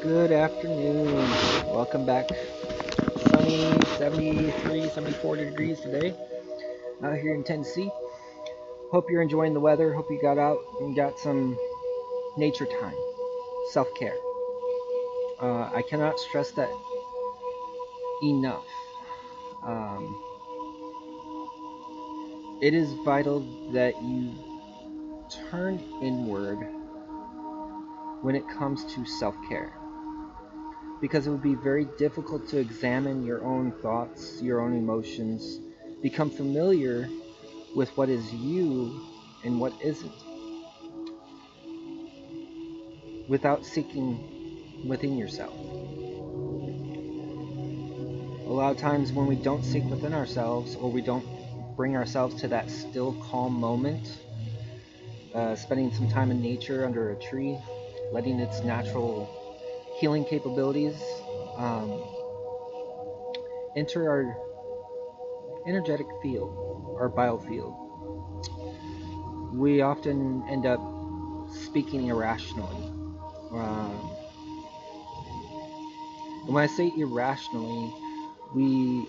Good afternoon. Welcome back. Sunny 73, 74 degrees today out here in Tennessee. Hope you're enjoying the weather. Hope you got out and got some nature time, self care. I cannot stress that enough. Um, it is vital that you turn inward when it comes to self care because it would be very difficult to examine your own thoughts, your own emotions, become familiar with what is you and what isn't, without seeking within yourself. A lot of times, when we don't seek within ourselves or we don't bring ourselves to that still, calm moment, spending some time in nature under a tree, letting its natural healing capabilities um, enter our energetic field, our biofield, we often end up speaking irrationally. Um, and when I say irrationally, we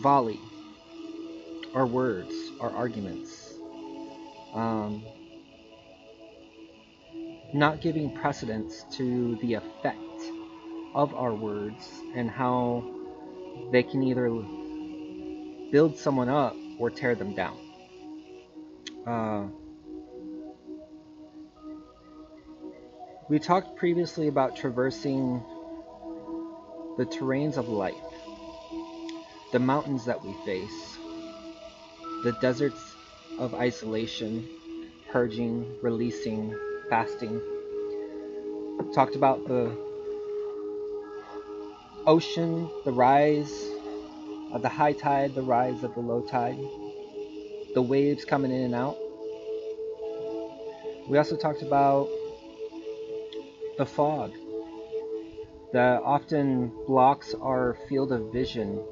volley our words, our arguments, um, not giving precedence to the effect of our words and how they can either build someone up or tear them down. Uh, we talked previously about traversing the terrains of life, the mountains that we face, the deserts of isolation, purging, releasing, fasting. Talked about the ocean, the rise of the high tide, the rise of the low tide, the waves coming in and out. We also talked about the fog that often blocks our field of vision,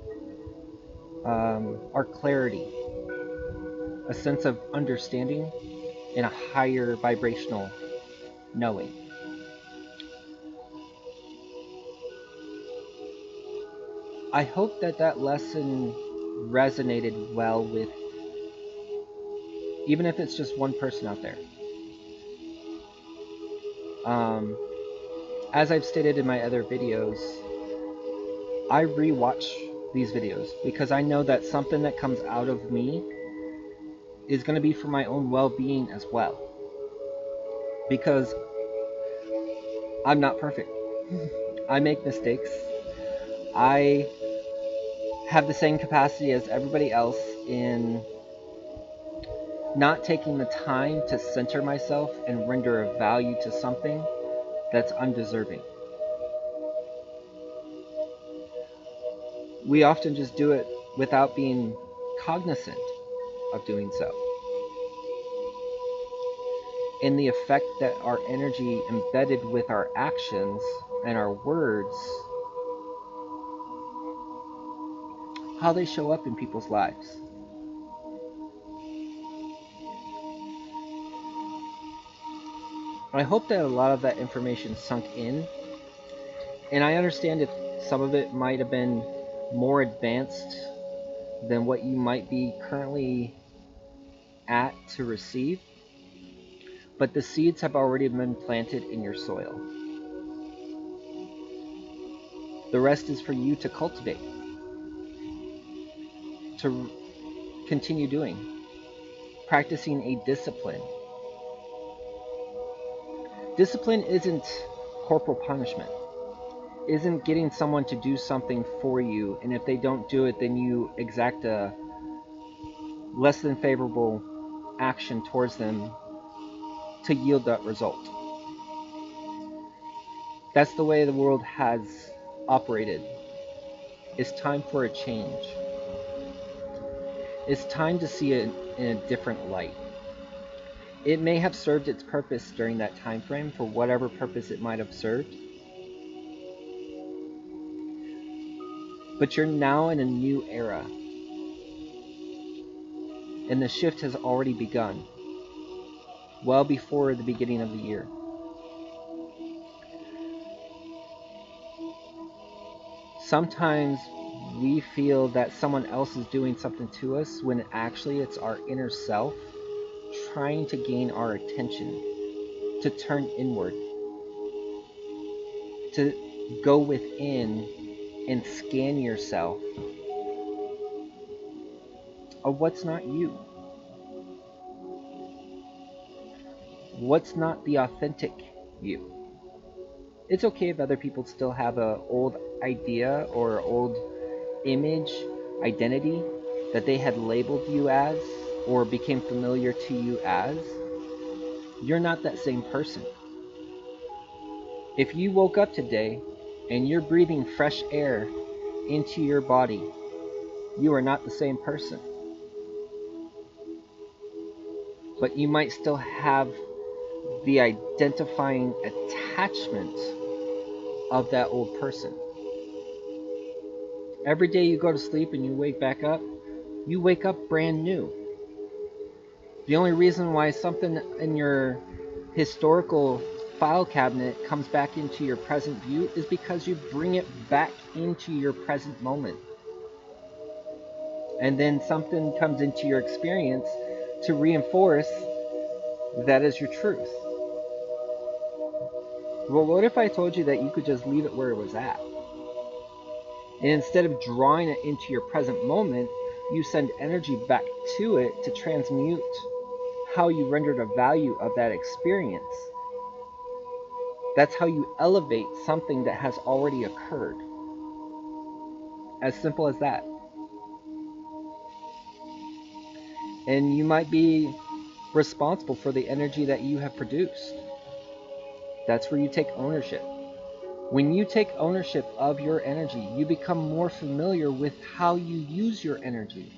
our clarity, a sense of understanding, and a higher vibrational knowing. I hope that that lesson resonated well with, even if it's just one person out there. Um, as I've stated in my other videos, I rewatch these videos because I know that something that comes out of me is going to be for my own well-being as well. Because I'm not perfect. I make mistakes. I have the same capacity as everybody else in not taking the time to center myself and render a value to something that's undeserving. We often just do it without being cognizant of doing so. And the effect that our energy embedded with our actions and our words, how they show up in people's lives. I hope that a lot of that information sunk in, and I understand if some of it might have been more advanced than what you might be currently at to receive, but the seeds have already been planted in your soil. The rest is for you to cultivate, to continue doing, practicing a discipline. Discipline isn't corporal punishment, isn't getting someone to do something for you, and if they don't do it, then you exact a less than favorable action towards them to yield that result. That's the way the world has operated. It's time for a change. It's time to see it in a different light. It may have served its purpose during that time frame for whatever purpose it might have served, but you're now in a new era, and the shift has already begun, well before the beginning of the year. Sometimes we feel that someone else is doing something to us when actually it's our inner self trying to gain our attention, to turn inward, to go within and scan yourself of what's not you, what's not the authentic you. It's okay if other people still have a old idea or old image, identity that they had labeled you as or became familiar to you as. You're not that same person. If you woke up today and you're breathing fresh air into your body, you are not the same person. But you might still have the identifying attachment of that old person. Every day you go to sleep and you wake back up, you wake up brand new. The only reason why something in your historical file cabinet comes back into your present view is because you bring it back into your present moment. And then something comes into your experience to reinforce that is your truth. Well, what if I told you that you could just leave it where it was at? And instead of drawing it into your present moment, you send energy back to it to transmute how you rendered a value of that experience. That's how you elevate something that has already occurred. As simple as that. And you might be responsible for the energy that you have produced. That's where you take ownership. When you take ownership of your energy, you become more familiar with how you use your energy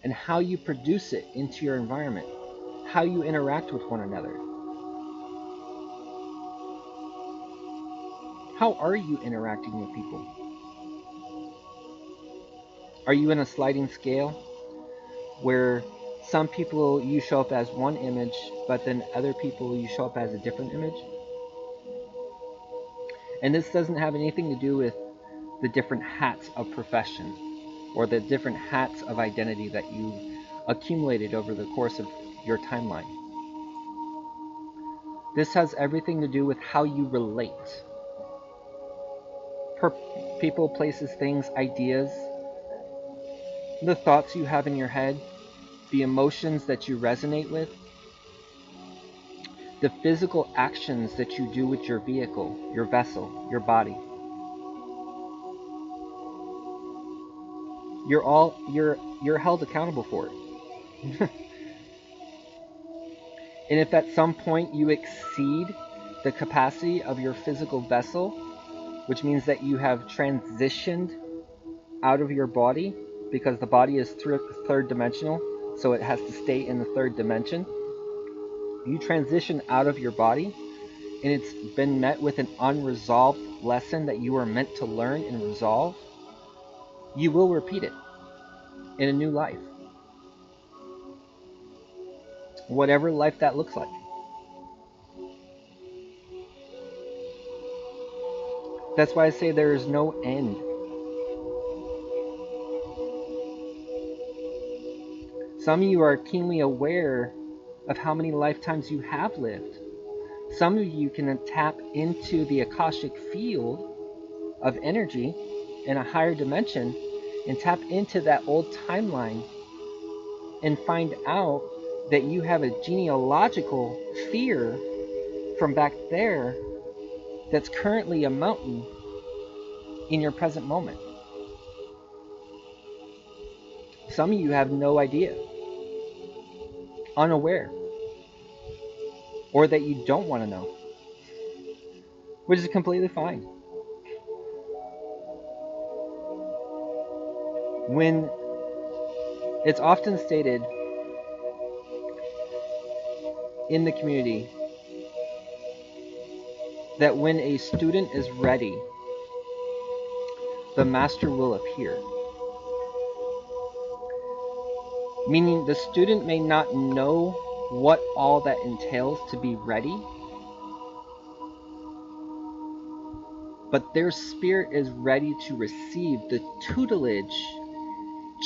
and how you produce it into your environment, how you interact with one another. How are you interacting with people? Are you in a sliding scale where some people you show up as one image, but then other people you show up as a different image? And this doesn't have anything to do with the different hats of profession or the different hats of identity that you accumulated over the course of your timeline. This has everything to do with how you relate. People, places, things, ideas, the thoughts you have in your head, the emotions that you resonate with, the physical actions that you do with your vehicle, your vessel, your body. You're held accountable for it. And if at some point you exceed the capacity of your physical vessel, which means that you have transitioned out of your body, because the body is third dimensional, so it has to stay in the third dimension. You transition out of your body, and it's been met with an unresolved lesson that you are meant to learn and resolve, you will repeat it in a new life. Whatever life that looks like. That's why I say there is no end. Some of you are keenly aware of how many lifetimes you have lived. Some of you can tap into the Akashic field of energy in a higher dimension and tap into that old timeline and find out that you have a genealogical fear from back there that's currently a mountain in your present moment. Some of you have no idea, unaware, or that you don't want to know, which is completely fine. When it's often stated in the community that when a student is ready, the master will appear. Meaning the student may not know what all that entails to be ready, but their spirit is ready to receive the tutelage,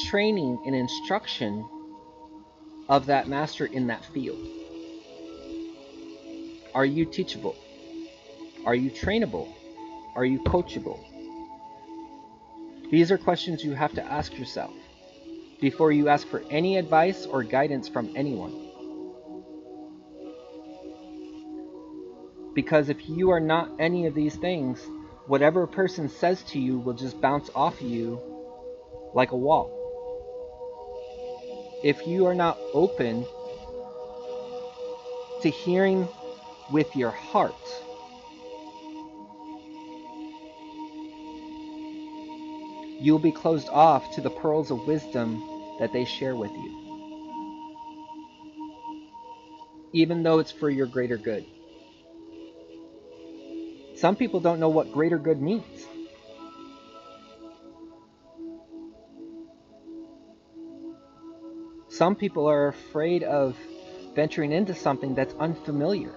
training, and instruction of that master in that field. Are you teachable? Are you trainable? Are you coachable? These are questions you have to ask yourself before you ask for any advice or guidance from anyone. Because if you are not any of these things, whatever a person says to you will just bounce off you like a wall. If you are not open to hearing with your heart, you'll be closed off to the pearls of wisdom that they share with you, even though it's for your greater good. Some people don't know what greater good means. Some people are afraid of venturing into something that's unfamiliar,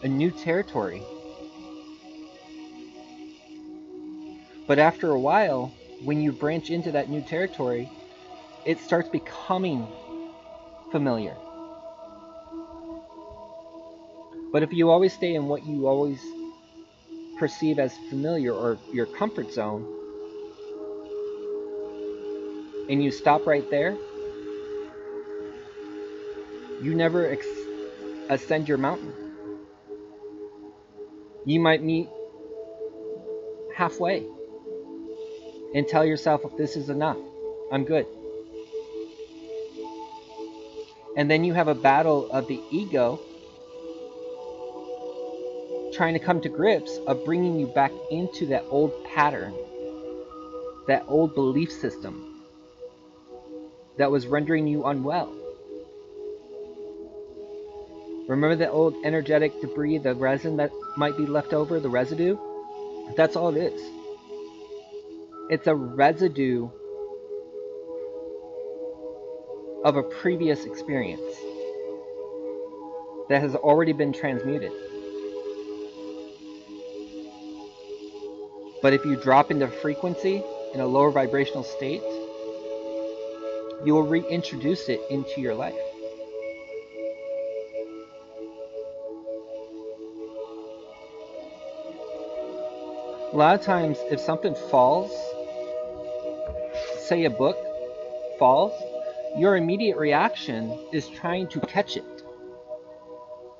a new territory. But after a while, when you branch into that new territory, it starts becoming familiar. But if you always stay in what you always perceive as familiar or your comfort zone, and you stop right there, you never ascend your mountain. You might meet halfway and tell yourself, this is enough, I'm good. And then you have a battle of the ego trying to come to grips of bringing you back into that old pattern, that old belief system that was rendering you unwell. Remember the old energetic debris, the resin that might be left over, the residue? That's all it is. It's a residue of a previous experience that has already been transmuted. But if you drop into frequency in a lower vibrational state, you will reintroduce it into your life. A lot of times, if something falls, say a book falls, your immediate reaction is trying to catch it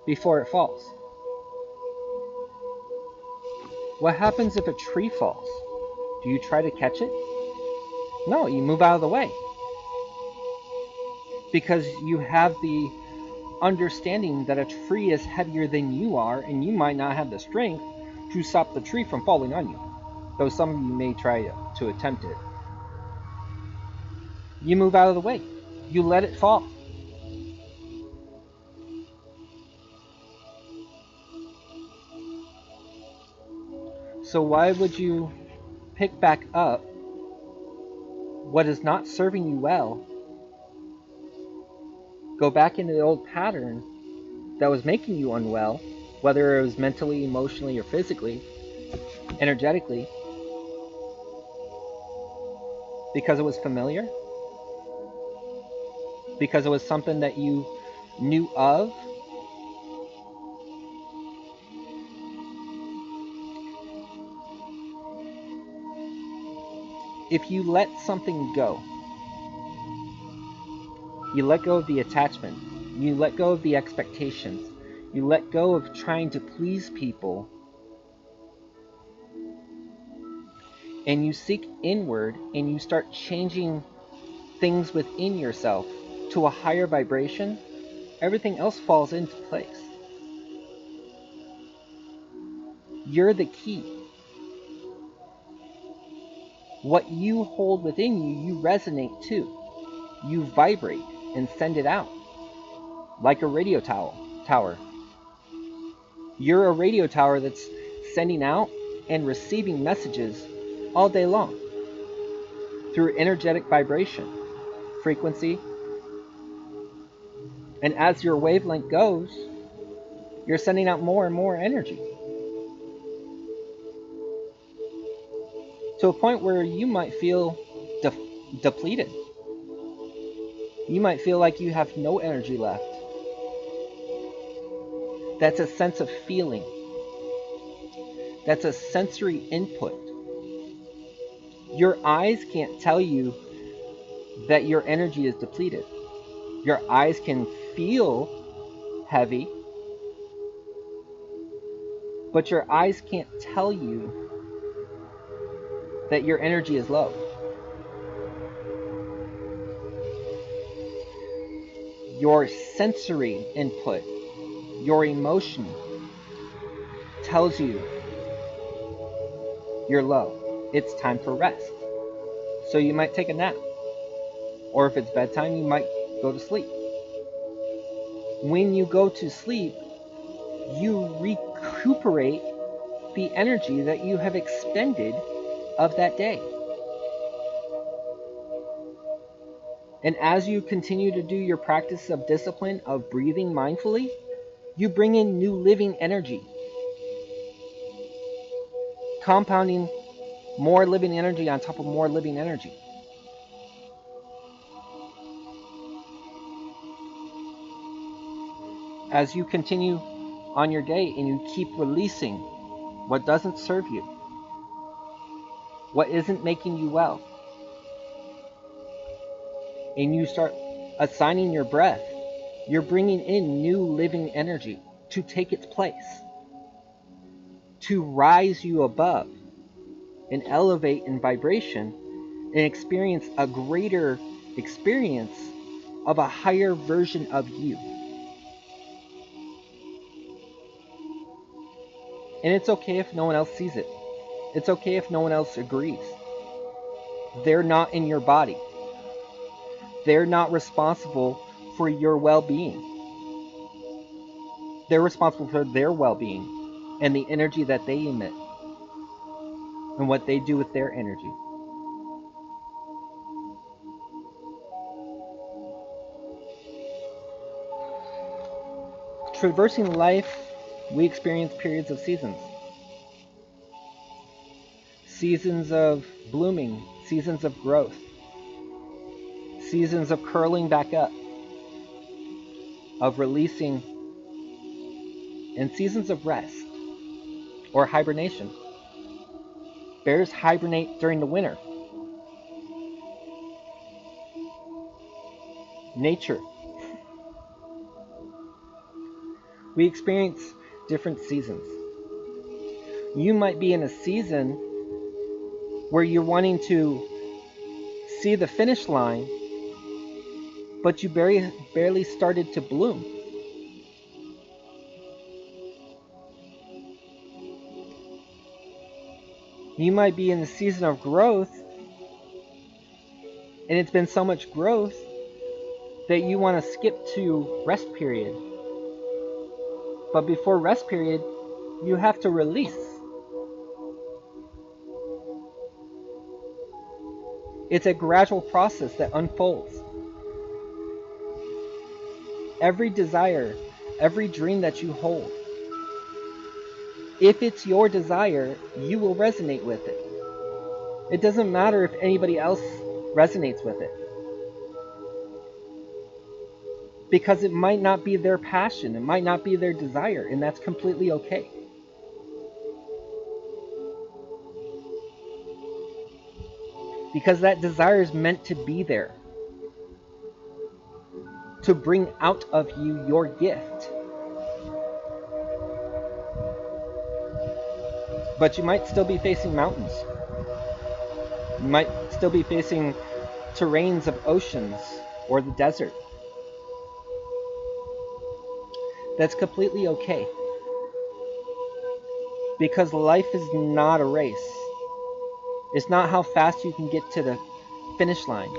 before it falls. What happens if a tree falls? Do you try to catch it? No, you move out of the way. Because you have the understanding that a tree is heavier than you are, and you might not have the strength to stop the tree from falling on you. Though some of you may try to attempt it. You move out of the way. You let it fall. So why would you pick back up what is not serving you well, go back into the old pattern that was making you unwell, whether it was mentally, emotionally, or physically, energetically, because it was familiar? Because it was something that you knew of? If you let something go, you let go of the attachment, you let go of the expectations, you let go of trying to please people, and you seek inward and you start changing things within yourself to a higher vibration, everything else falls into place. You're the key. What you hold within you, you resonate to. You vibrate and send it out like a radio tower. You're a radio tower that's sending out and receiving messages all day long through energetic vibration, frequency. And as your wavelength goes, you're sending out more and more energy. to a point where you might feel depleted. You might feel like you have no energy left. That's a sense of feeling. That's a sensory input. Your eyes can't tell you that your energy is depleted. Your eyes can feel heavy, but your eyes can't tell you that your energy is low. Your sensory input, your emotion, tells you you're low. It's time for rest. So you might take a nap. Or if it's bedtime, you might go to sleep. When you go to sleep, you recuperate the energy that you have expended of that day. And as you continue to do your practice of discipline of breathing mindfully, you bring in new living energy, compounding more living energy on top of more living energy. As you continue on your day and you keep releasing what doesn't serve you, what isn't making you well, and you start assigning your breath, you're bringing in new living energy to take its place, to rise you above and elevate in vibration and experience a greater experience of a higher version of you. And it's okay if no one else sees it. It's okay if no one else agrees. They're not in your body. They're not responsible for your well-being. They're responsible for their well-being and the energy that they emit and what they do with their energy. Traversing life, we experience periods of seasons. Seasons of blooming, seasons of growth, seasons of curling back up, of releasing, and seasons of rest or hibernation. Bears hibernate during the winter. Nature. We experience different seasons. You might be in a season where you're wanting to see the finish line, but you barely started to bloom. You might be in a season of growth, and it's been so much growth that you want to skip to rest period. But before rest period, you have to release. It's a gradual process that unfolds. Every desire, every dream that you hold, if it's your desire, you will resonate with it. It doesn't matter if anybody else resonates with it, because it might not be their passion, it might not be their desire, and that's completely okay. Because that desire is meant to be there, to bring out of you your gift. But you might still be facing mountains. You might still be facing terrains of oceans or the desert. That's completely okay. Because life is not a race. It's not how fast you can get to the finish line.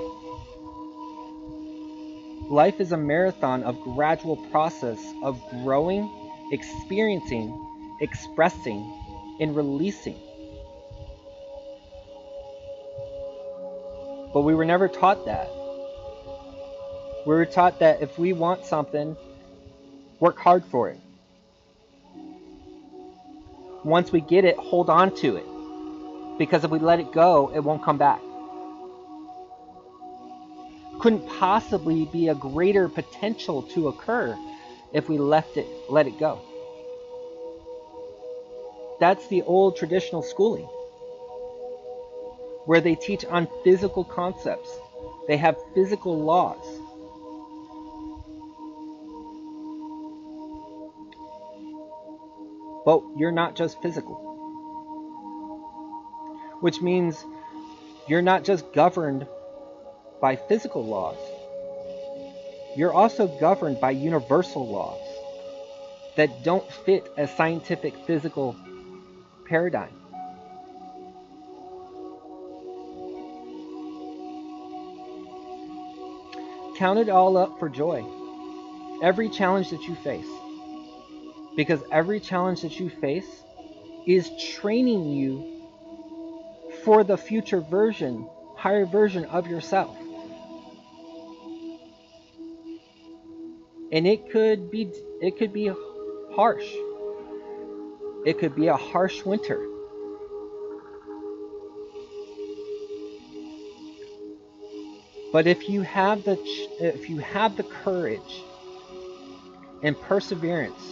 Life is a marathon of gradual process of growing, experiencing, expressing, and releasing. But we were never taught that. We were taught that if we want something, work hard for it. Once we get it, hold on to it. Because if we let it go, it won't come back. Couldn't possibly be a greater potential to occur if we let it go. That's the old traditional schooling, where they teach on physical concepts. They have physical laws. But you're not just physical, which means you're not just governed by physical laws. You're also governed by universal laws that don't fit a scientific physical paradigm. Count it all up for joy. Every challenge that you face. Because every challenge that you face is training you for the future version, higher version of yourself. And it could be harsh. It could be a harsh winter. But if you have the courage and perseverance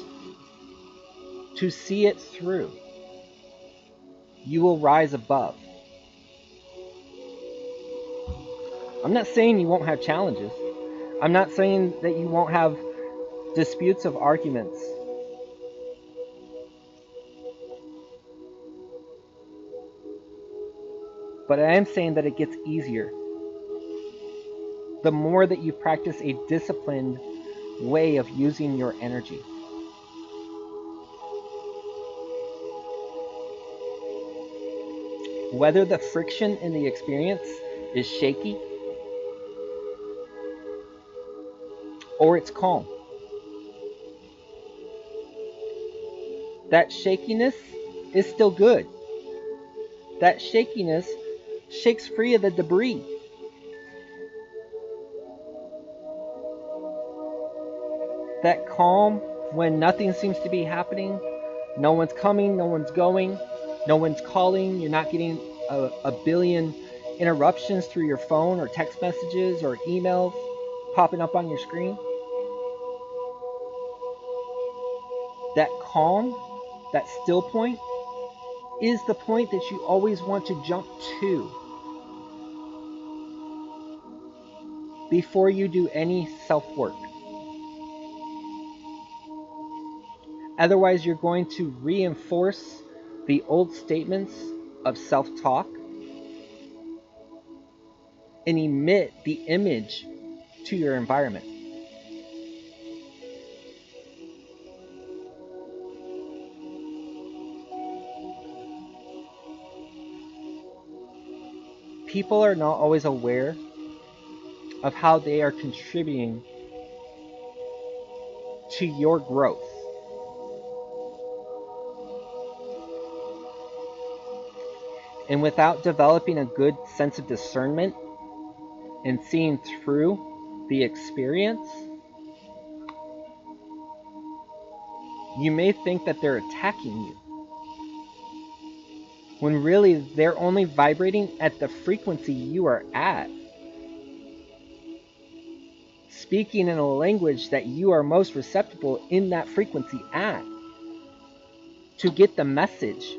to see it through, you will rise above. I'm not saying you won't have challenges. I'm not saying that you won't have disputes of arguments. But I am saying that it gets easier. The more that you practice a disciplined way of using your energy. Whether the friction in the experience is shaky or it's calm. That shakiness is still good. That shakiness shakes free of the debris. That calm when nothing seems to be happening, no one's coming, no one's going, no one's calling, you're not getting a billion interruptions through your phone or text messages or emails popping up on your screen. That calm, that still point, is the point that you always want to jump to before you do any self-work. Otherwise, you're going to reinforce the old statements of self-talk and emit the image to your environment. People are not always aware of how they are contributing to your growth. And without developing a good sense of discernment and seeing through the experience, you may think that they're attacking you, when really they're only vibrating at the frequency you are at, speaking in a language that you are most receptible in that frequency at, to get the message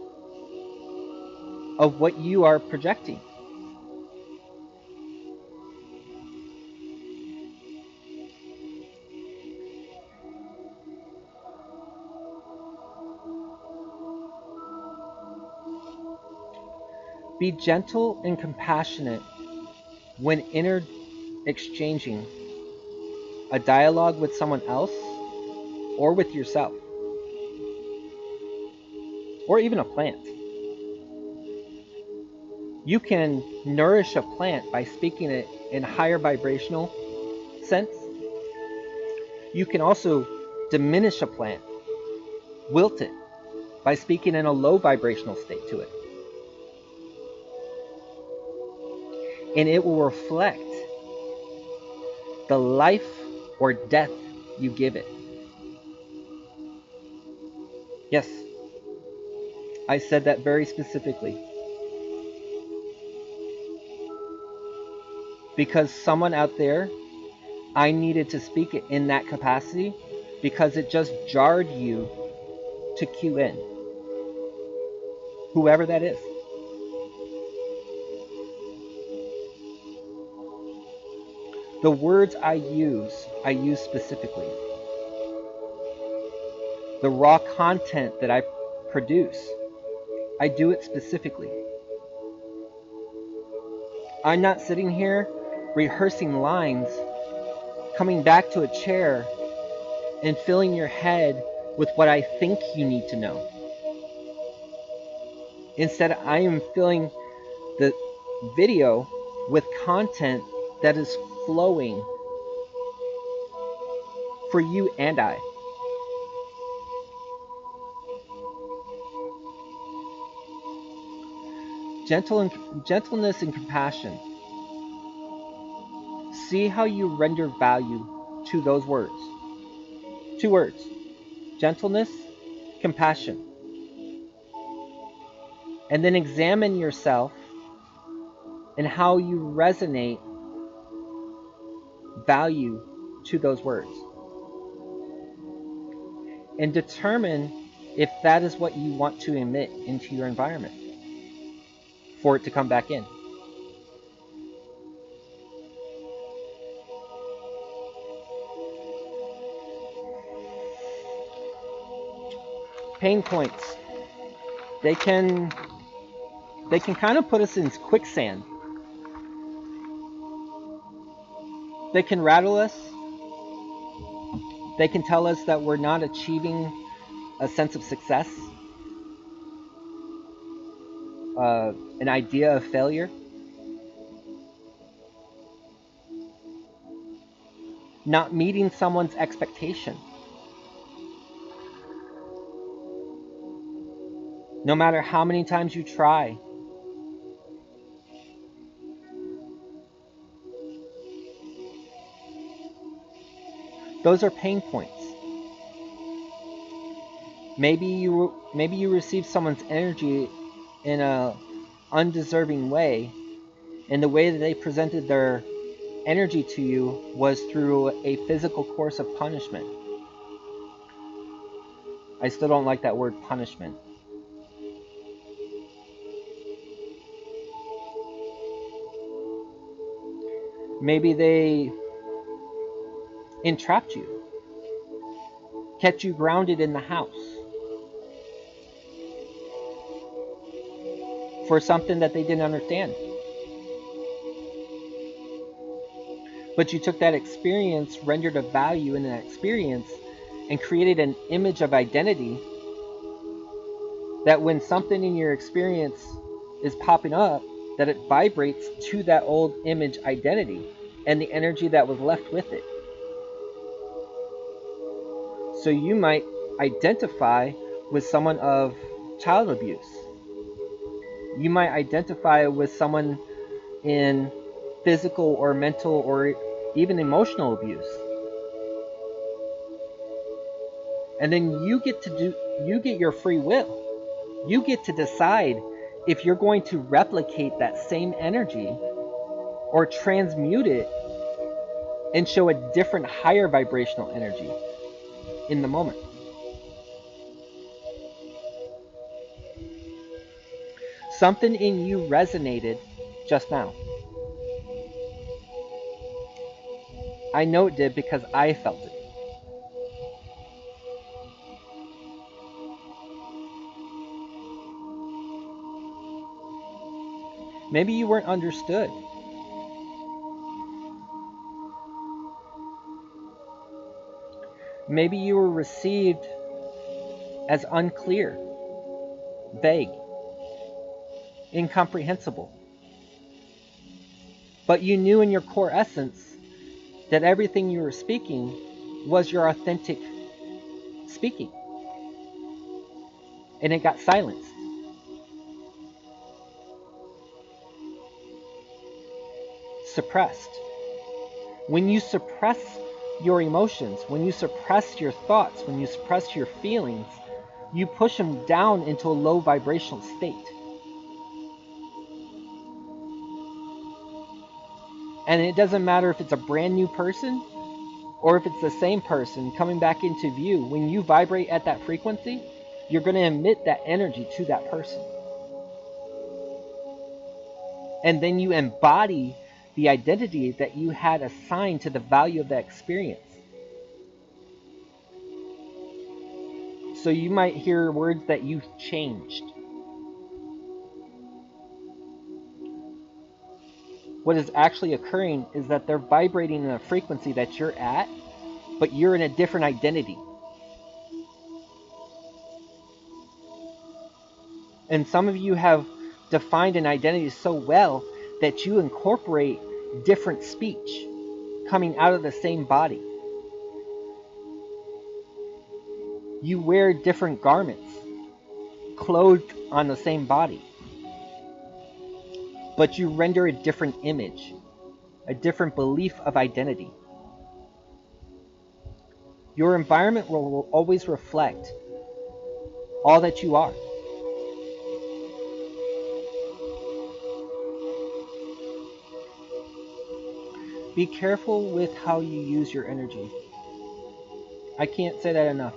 of what you are projecting. Be gentle and compassionate when exchanging a dialogue with someone else or with yourself, or even a plant. You can nourish a plant by speaking it in a higher vibrational sense. You can also diminish a plant, wilt it, by speaking in a low vibrational state to it. And it will reflect the life or death you give it. Yes, I said that very specifically. because someone out there, I needed to speak it in that capacity because it just jarred you to cue in, whoever that is. The words I use specifically. The raw content that I produce, I do it specifically. I'm not sitting here rehearsing lines, coming back to a chair, and filling your head with what I think you need to know. Instead, I am filling the video with content that is flowing for you and I. Gentleness and compassion. See how you render value to those words. 2 words: gentleness, compassion. And then examine yourself and how you resonate value to those words. And determine if that is what you want to emit into your environment for it to come back in. Pain points. They can kind of put us in quicksand. They can rattle us. They can tell us that we're not achieving a sense of success, an idea of failure. Not meeting someone's expectation. No matter how many times you try. Those are pain points. Maybe you receive someone's energy in a undeserving way, and the way that they presented their energy to you was through a physical course of punishment. I still don't like that word, punishment. Maybe they entrapped you, kept you grounded in the house for something that they didn't understand. But you took that experience, rendered a value in that experience, and created an image of identity that when something in your experience is popping up, that it vibrates to that old image identity and the energy that was left with it. So you might identify with someone of child abuse. You might identify with someone in physical or mental or even emotional abuse. And then you get your free will. You get to decide if you're going to replicate that same energy or transmute it and show a different, higher vibrational energy in the moment. Something in you resonated just now. I know it did because I felt it. Maybe you weren't understood. Maybe you were received as unclear, vague, incomprehensible. But you knew in your core essence that everything you were speaking was your authentic speaking. And it got silenced. Suppressed. When you suppress your emotions, when you suppress your thoughts, when you suppress your feelings, you push them down into a low vibrational state. And it doesn't matter if it's a brand new person or if it's the same person coming back into view. When you vibrate at that frequency, you're going to emit that energy to that person. And then you embody the identity that you had assigned to the value of that experience. So you might hear words that you've changed. What is actually occurring is that they're vibrating in a frequency that you're at, but you're in a different identity. And some of you have defined an identity so well that you incorporate different speech coming out of the same body. You wear different garments clothed on the same body, but you render a different image, a different belief of identity. Your environment will always reflect all that you are. Be careful with how you use your energy. I can't say that enough.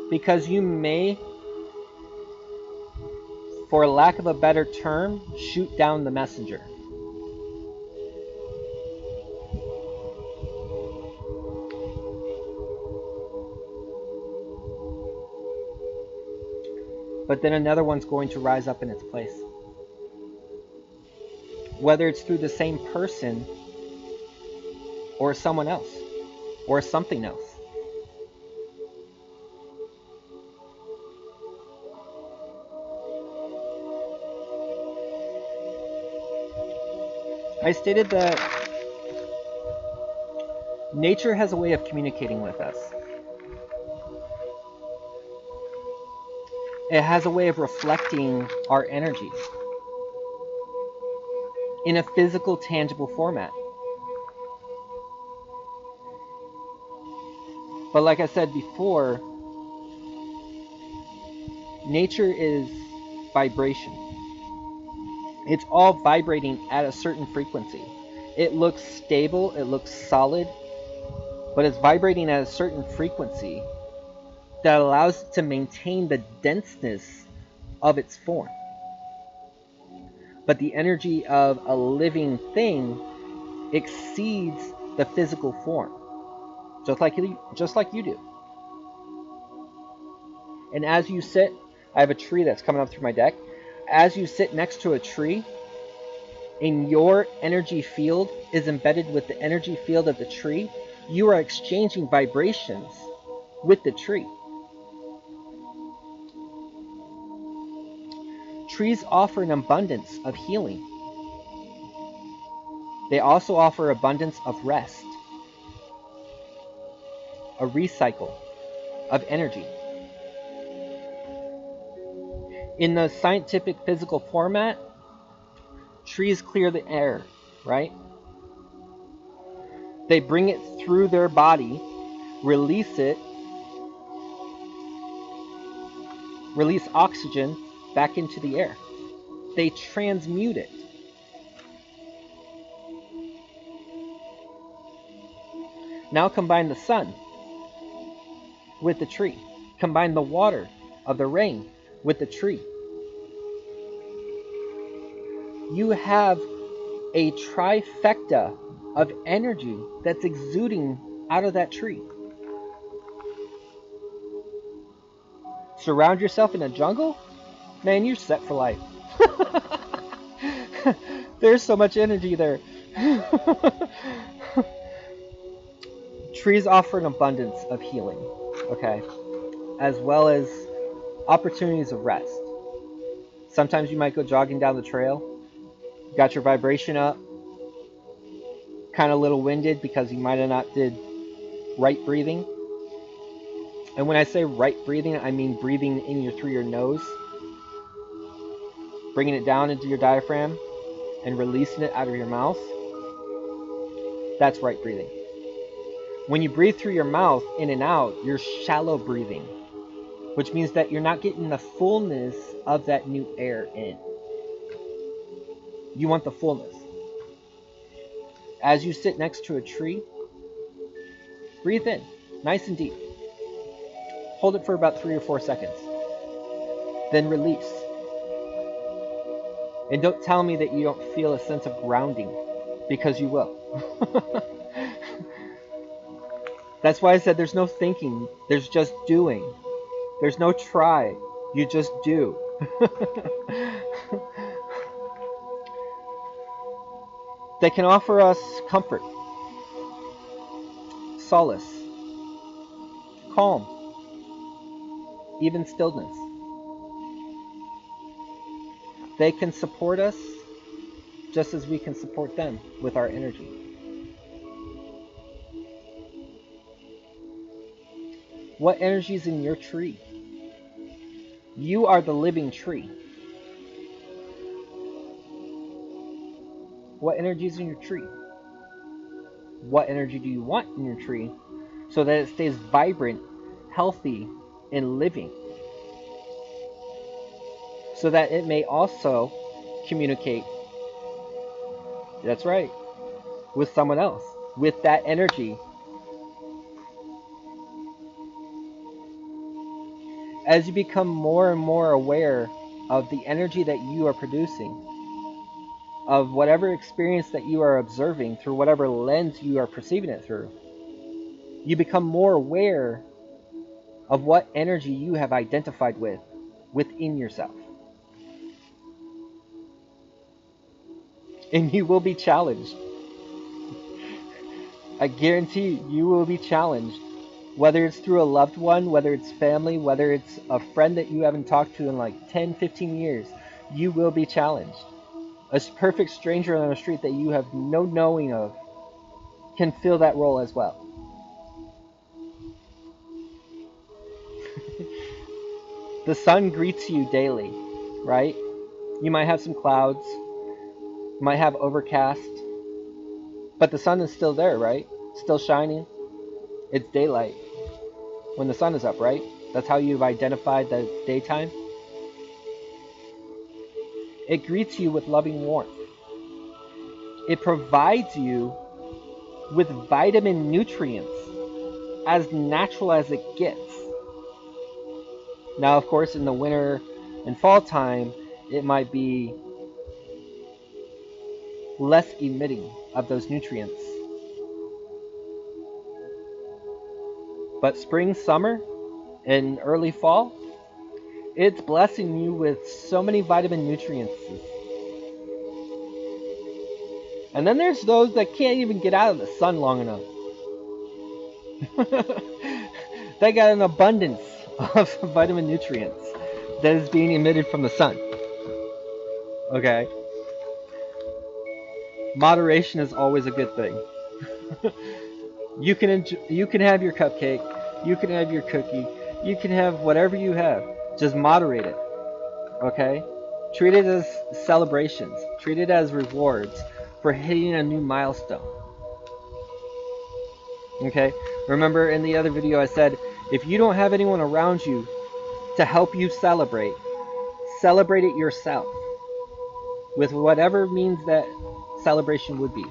Because you may, for lack of a better term, shoot down the messenger. But then another one's going to rise up in its place. Whether it's through the same person or someone else or something else. I stated that nature has a way of communicating with us. It has a way of reflecting our energies in a physical, tangible format. But like I said before, nature is vibration. It's all vibrating at a certain frequency. It looks stable, it looks solid, but it's vibrating at a certain frequency that allows it to maintain the denseness of its form. But the energy of a living thing exceeds the physical form, just like you do. And as you sit, I have a tree that's coming up through my deck. As you sit next to a tree, and your energy field is embedded with the energy field of the tree, you are exchanging vibrations with the tree. Trees offer an abundance of healing. They also offer abundance of rest, a recycle of energy. In the scientific physical format, trees clear the air, right? They bring it through their body, release oxygen back into the air. They transmute it. Now combine the sun with the tree. Combine the water of the rain with the tree. You have a trifecta of energy that's exuding out of that tree. Surround yourself in a jungle? Man, you're set for life. There's so much energy there. Trees offer an abundance of healing, okay, as well as opportunities of rest. Sometimes you might go jogging down the trail, got your vibration up, kind of a little winded because you might have not did right breathing. And when I say right breathing, I mean breathing in through your nose, bringing it down into your diaphragm, and releasing it out of your mouth. That's right breathing. When you breathe through your mouth in and out, you're shallow breathing, which means that you're not getting the fullness of that new air in. You want the fullness. As you sit next to a tree, breathe in, nice and deep. Hold it for about 3 or 4 seconds. Then release. And don't tell me that you don't feel a sense of grounding, because you will. That's why I said there's no thinking, there's just doing. There's no try, you just do. They can offer us comfort, solace, calm, even stillness. They can support us just as we can support them with our energy. What energy is in your tree? You are the living tree. What energy is in your tree? What energy do you want in your tree so that it stays vibrant, healthy, and living? So that it may also communicate, that's right, with someone else, with that energy. As you become more and more aware of the energy that you are producing, of whatever experience that you are observing through whatever lens you are perceiving it through, you become more aware of what energy you have identified with within yourself. And you will be challenged. I guarantee you will be challenged. Whether it's through a loved one, whether it's family, whether it's a friend that you haven't talked to in like 10, 15 years, you will be challenged. A perfect stranger on the street that you have no knowing of can fill that role as well. The sun greets you daily, right? You might have some clouds, you might have overcast, but the sun is still there, right? Still shining. It's daylight when the sun is up, right? That's how you've identified the daytime. It greets you with loving warmth. It provides you with vitamin nutrients as natural as it gets. Now, of course, in the winter and fall time, it might be less emitting of those nutrients. But spring, summer, and early fall, it's blessing you with so many vitamin nutrients. And then there's those that can't even get out of the sun long enough. They got an abundance of vitamin nutrients that is being emitted from the sun. Okay? Moderation is always a good thing. You can have your cupcake, you can have your cookie, you can have whatever you have. Just moderate it. Okay? Treat it as celebrations. Treat it as rewards for hitting a new milestone. Okay? Remember in the other video I said, if you don't have anyone around you to help you celebrate it yourself with whatever means that celebration would be.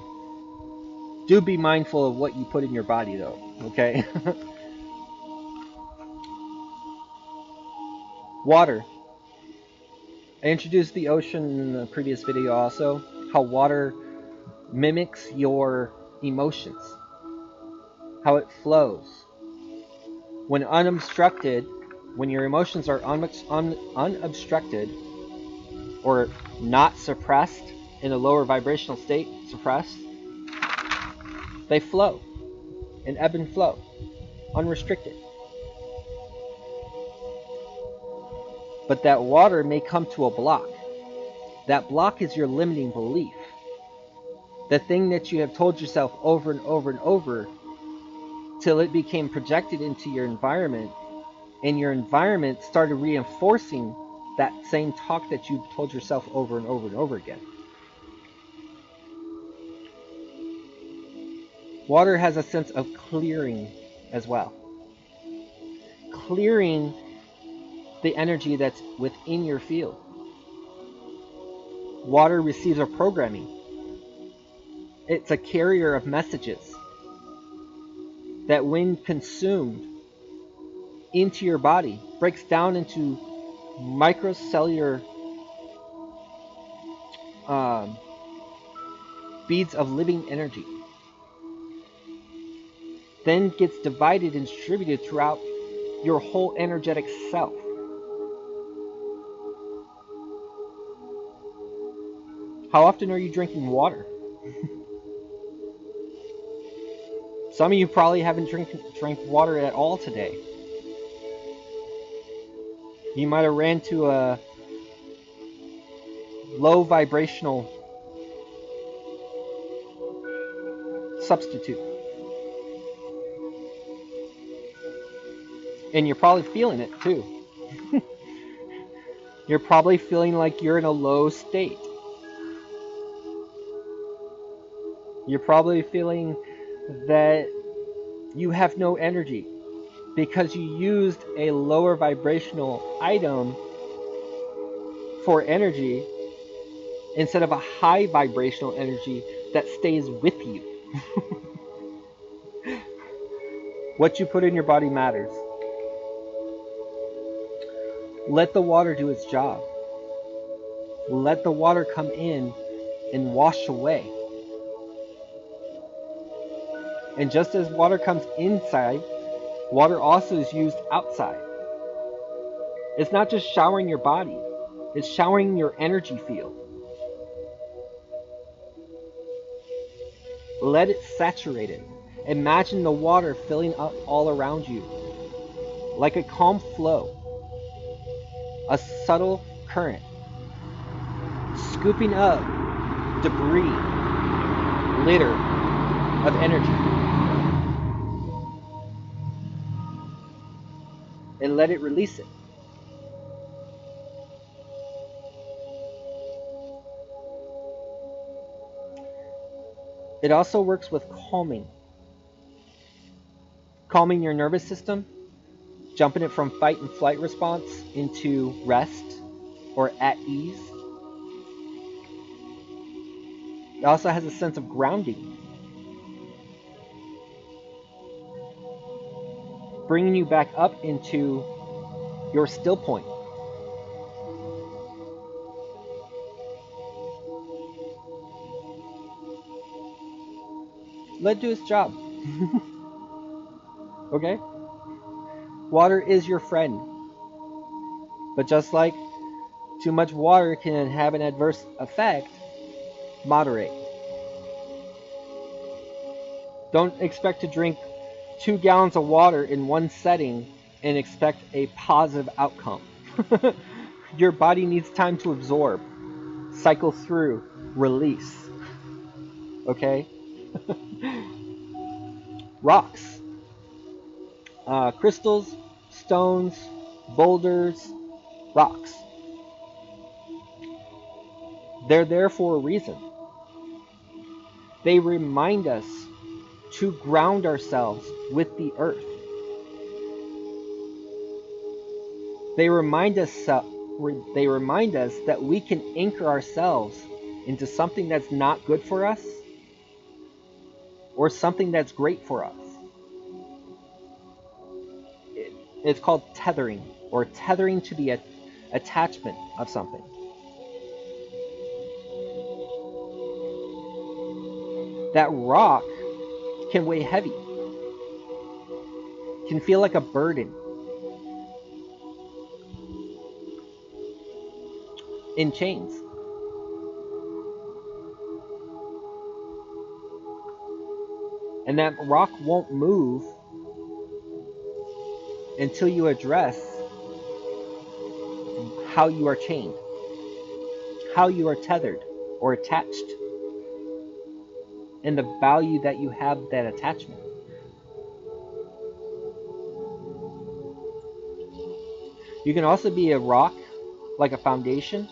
Do be mindful of what you put in your body though, okay? Water. I introduced the ocean in the previous video also, how water mimics your emotions, how it flows. When unobstructed, when your emotions are unobstructed or not suppressed in a lower vibrational state, suppressed, they flow and ebb and flow, unrestricted. But that water may come to a block. That block is your limiting belief. The thing that you have told yourself over and over and over till it became projected into your environment, and your environment started reinforcing that same talk that you told yourself over and over and over again. Water has a sense of clearing as well. Clearing the energy that's within your field. Water receives a programming. It's a carrier of messages that, when consumed into your body, breaks down into microcellular um, beads of living energy, then gets divided and distributed throughout your whole energetic self. How often are you drinking water? Some of you probably haven't drank water at all today. You might have ran to a low vibrational substitute. And you're probably feeling it too. You're probably feeling like you're in a low state. You're probably feeling that you have no energy because you used a lower vibrational item for energy instead of a high vibrational energy that stays with you. What you put in your body matters. Let the water do its job. Let the water come in and wash away. And just as water comes inside, water also is used outside. It's not just showering your body, it's showering your energy field. Let it saturate it. Imagine the water filling up all around you, like a calm flow, a subtle current, scooping up debris, litter of energy, and let it release it. It also works with calming your nervous system, jumping it from fight and flight response into rest or at ease. It also has a sense of grounding, bringing you back up into your still point. Let it do its job. Okay? Water is your friend. But just like too much water can have an adverse effect, moderate. Don't expect to drink 2 gallons of water in one setting and expect a positive outcome. Your body needs time to absorb, cycle through, release. Okay? Rocks, crystals, stones, boulders, rocks. They're there for a reason. They remind us to ground ourselves with the earth. They remind us that we can anchor ourselves into something that's not good for us or something that's great for us. It's called tethering, or tethering to the attachment of something. That rock can weigh heavy, can feel like a burden. In chains. And that rock won't move until you address how you are chained, how you are tethered or attached, and the value that you have that attachment. You can also be a rock, like a foundation,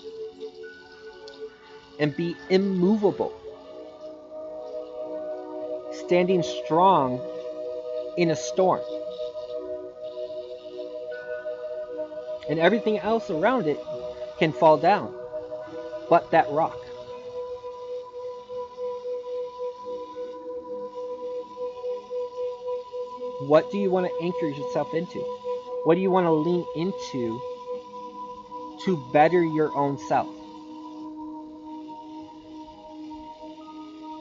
and be immovable, standing strong in a storm. And everything else around it can fall down, but that rock. What do you want to anchor yourself into? What do you want to lean into to better your own self?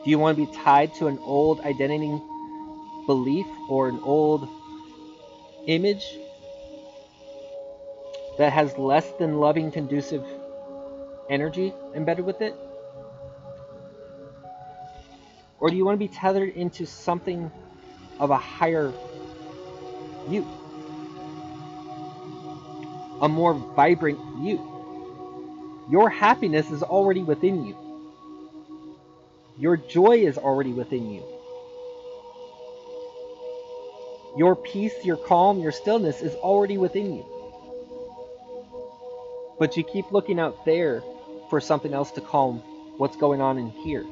Do you want to be tied to an old identity belief or an old image that has less than loving, conducive energy embedded with it? Or do you want to be tethered into something of a higher you, a more vibrant you? Your happiness is already within you. Your joy is already within you. Your peace, your calm, your stillness is already within you. But you keep looking out there for something else to calm what's going on in here.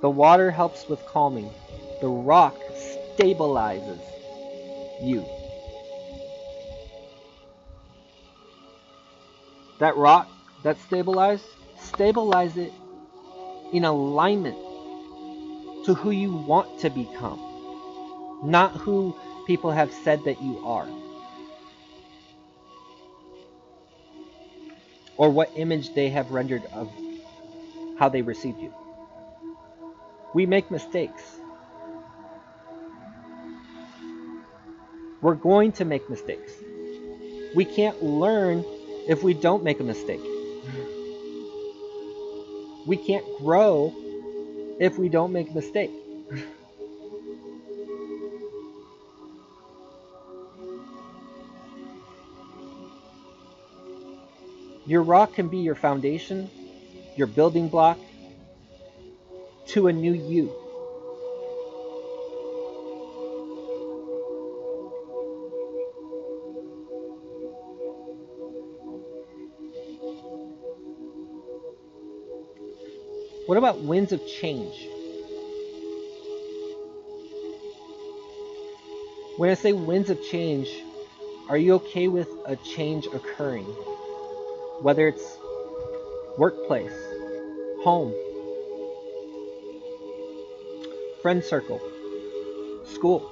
The water helps with calming. The rock stabilizes you. That rock that's stabilized, stabilize it in alignment to who you want to become, not who people have said that you are, or what image they have rendered of how they received you. We make mistakes. We're going to make mistakes. We can't learn if we don't make a mistake. We can't grow if we don't make a mistake. Your rock can be your foundation, your building block to a new you. What about winds of change? When I say winds of change, are you okay with a change occurring? Whether it's workplace, home, friend circle, school.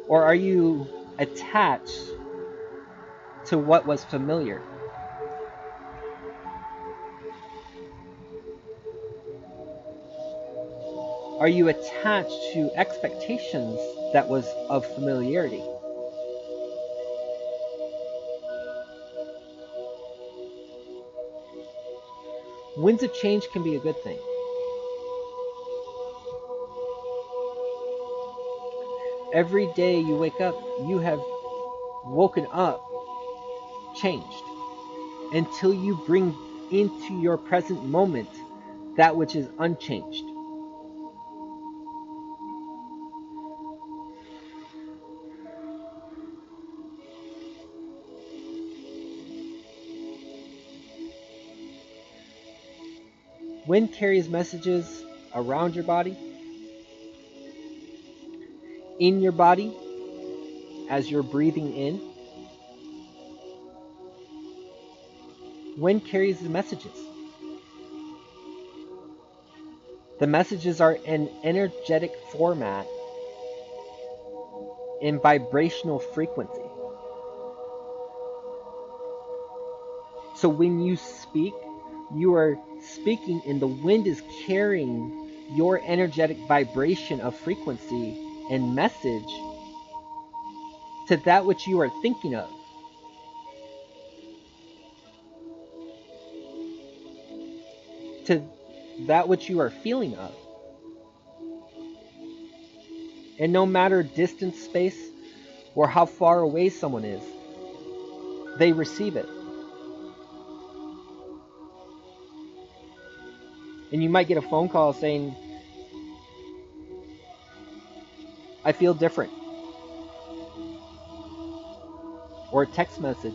Or are you attached to what was familiar? Are you attached to expectations that was of familiarity? Winds of change can be a good thing. Every day you wake up, you have woken up changed until you bring into your present moment that which is unchanged. Wind carries messages around your body, in your body, as you're breathing in. Wind carries the messages. The messages are in energetic format in vibrational frequency. So when you speak, you are speaking and the wind is carrying your energetic vibration of frequency and message to that which you are thinking of. To that which you are feeling of. And no matter distance, space, or how far away someone is, they receive it. And you might get a phone call saying, I feel different. Or a text message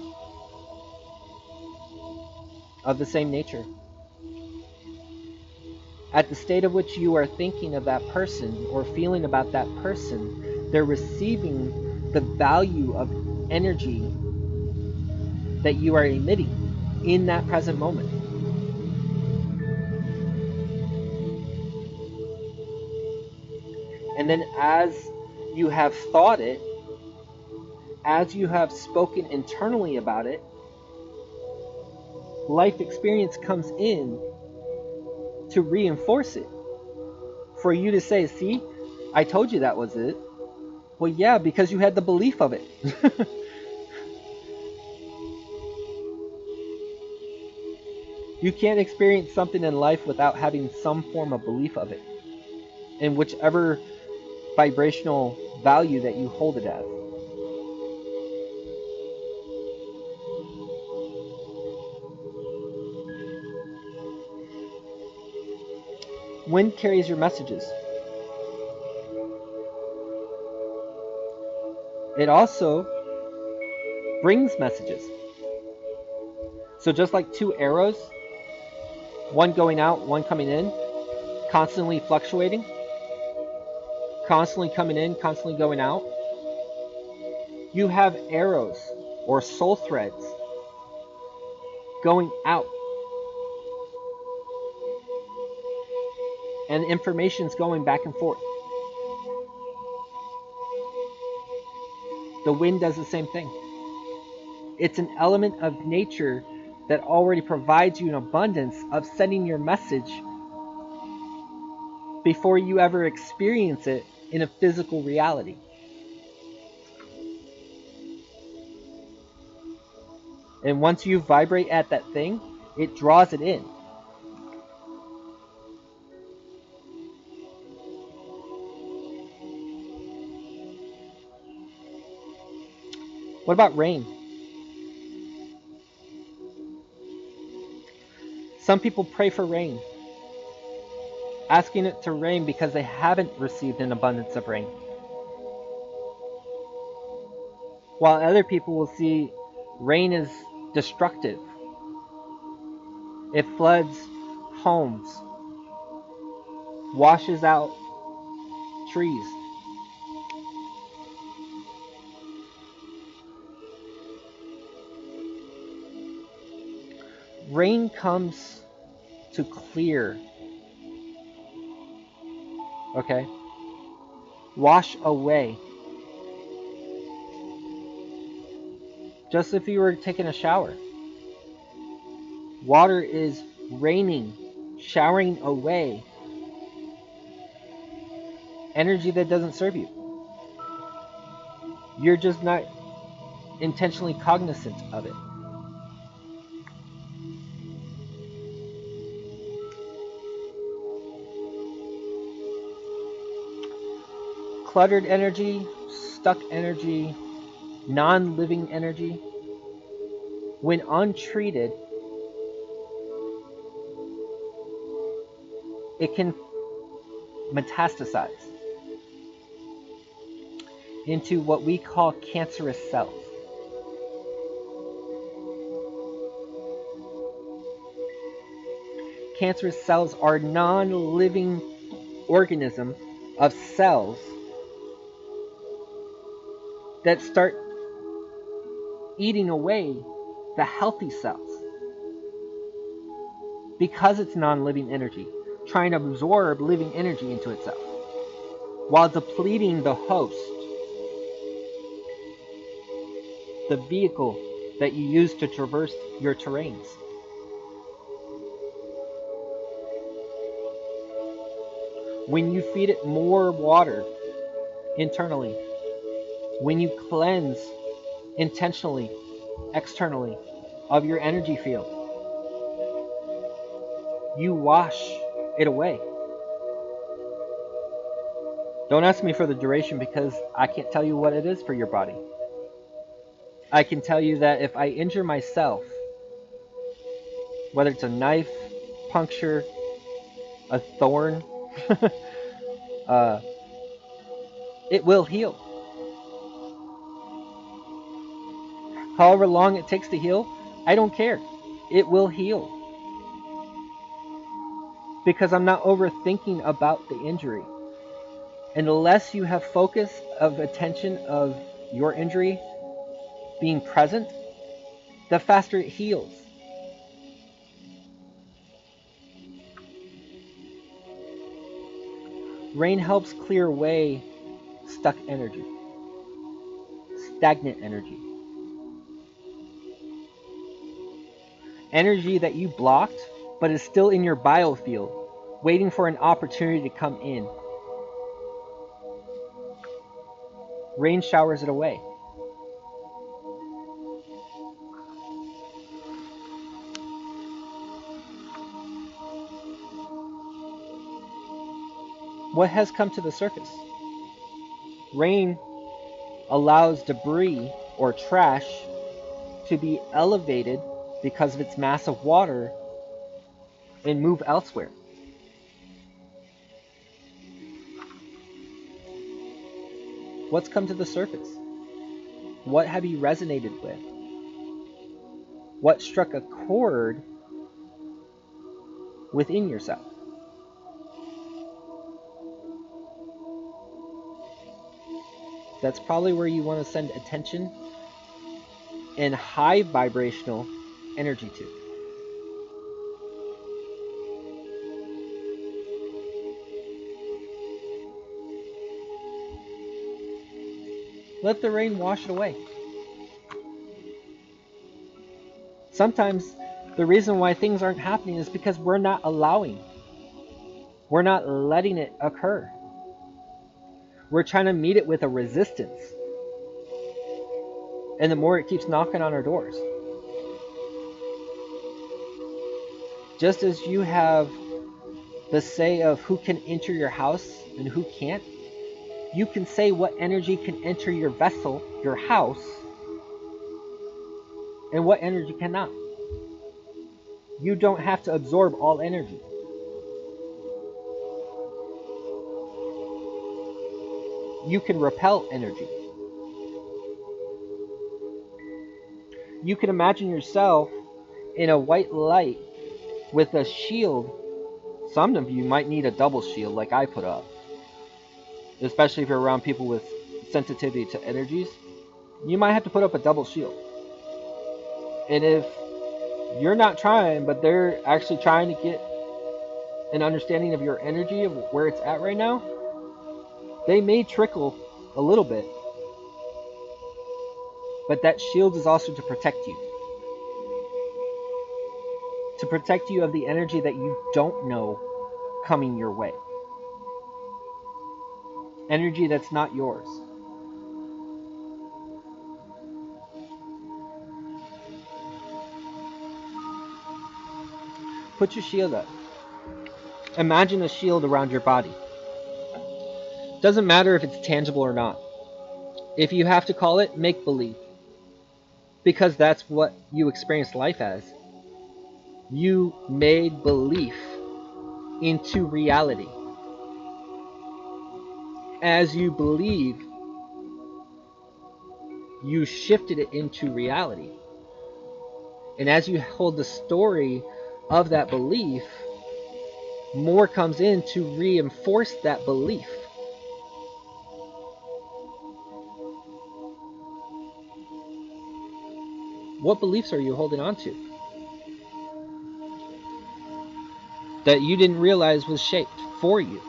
of the same nature. At the state of which you are thinking of that person or feeling about that person, they're receiving the value of energy that you are emitting in that present moment. And then as you have thought it, as you have spoken internally about it, life experience comes in to reinforce it. For you to say, see, I told you that was it. Well, yeah, because you had the belief of it. You can't experience something in life without having some form of belief of it, in whichever vibrational value that you hold it as. Wind carries your messages. It also brings messages. So just like two arrows, one going out, one coming in, constantly fluctuating, constantly coming in, constantly going out, you have arrows or soul threads going out, and information's going back and forth. The wind does the same thing. It's an element of nature that already provides you an abundance of sending your message before you ever experience it in a physical reality. And once you vibrate at that thing, it draws it in. What about rain? Some people pray for rain, asking it to rain because they haven't received an abundance of rain. While other people will see rain as destructive. It floods homes, washes out trees. Rain comes to clear, okay? Wash away. Just if you were taking a shower. Water is raining, showering away energy that doesn't serve you. You're just not intentionally cognizant of it. Cluttered energy, stuck energy, non-living energy, when untreated, it can metastasize into what we call cancerous cells. Cancerous cells are non-living organisms of cells that start eating away the healthy cells because it's non-living energy, trying to absorb living energy into itself while depleting the host, the vehicle that you use to traverse your terrains. When you feed it more water internally, when you cleanse intentionally, externally, of your energy field, you wash it away. Don't ask me for the duration because I can't tell you what it is for your body. I can tell you that if I injure myself, whether it's a knife, puncture, a thorn, it will heal. However long it takes to heal, I don't care. It will heal. Because I'm not overthinking about the injury. Unless you have focus of attention of your injury, being present, the faster it heals. Rain helps clear away stuck energy, stagnant energy. Energy that you blocked but is still in your biofield, waiting for an opportunity to come in. Rain showers it away. What has come to the surface? Rain allows debris or trash to be elevated because of its mass of water and move elsewhere. What's come to the surface? What have you resonated with? What struck a chord within yourself? That's probably where you want to send attention and high vibrational energy to. Let the rain wash it away. Sometimes the reason why things aren't happening is because we're not allowing. We're not letting it occur. We're trying to meet it with a resistance. And the more it keeps knocking on our doors. Just as you have the say of who can enter your house and who can't, you can say what energy can enter your vessel, your house, and what energy cannot. You don't have to absorb all energy. You can repel energy. You can imagine yourself in a white light with a shield. Some of you might need a double shield like I put up. Especially if you're around people with sensitivity to energies. You might have to put up a double shield. And if you're not trying, but they're actually trying to get an understanding of your energy, of where it's at right now, they may trickle a little bit. But that shield is also to protect you. To protect you of the energy that you don't know coming your way. Energy that's not yours. Put your shield up. Imagine a shield around your body. Doesn't matter if it's tangible or not. If you have to call it make-believe. Because that's what you experience life as. You made belief into reality. As you believe, you shifted it into reality. And as you hold the story of that belief, more comes in to reinforce that belief. What beliefs are you holding on to that you didn't realize was shaped for you,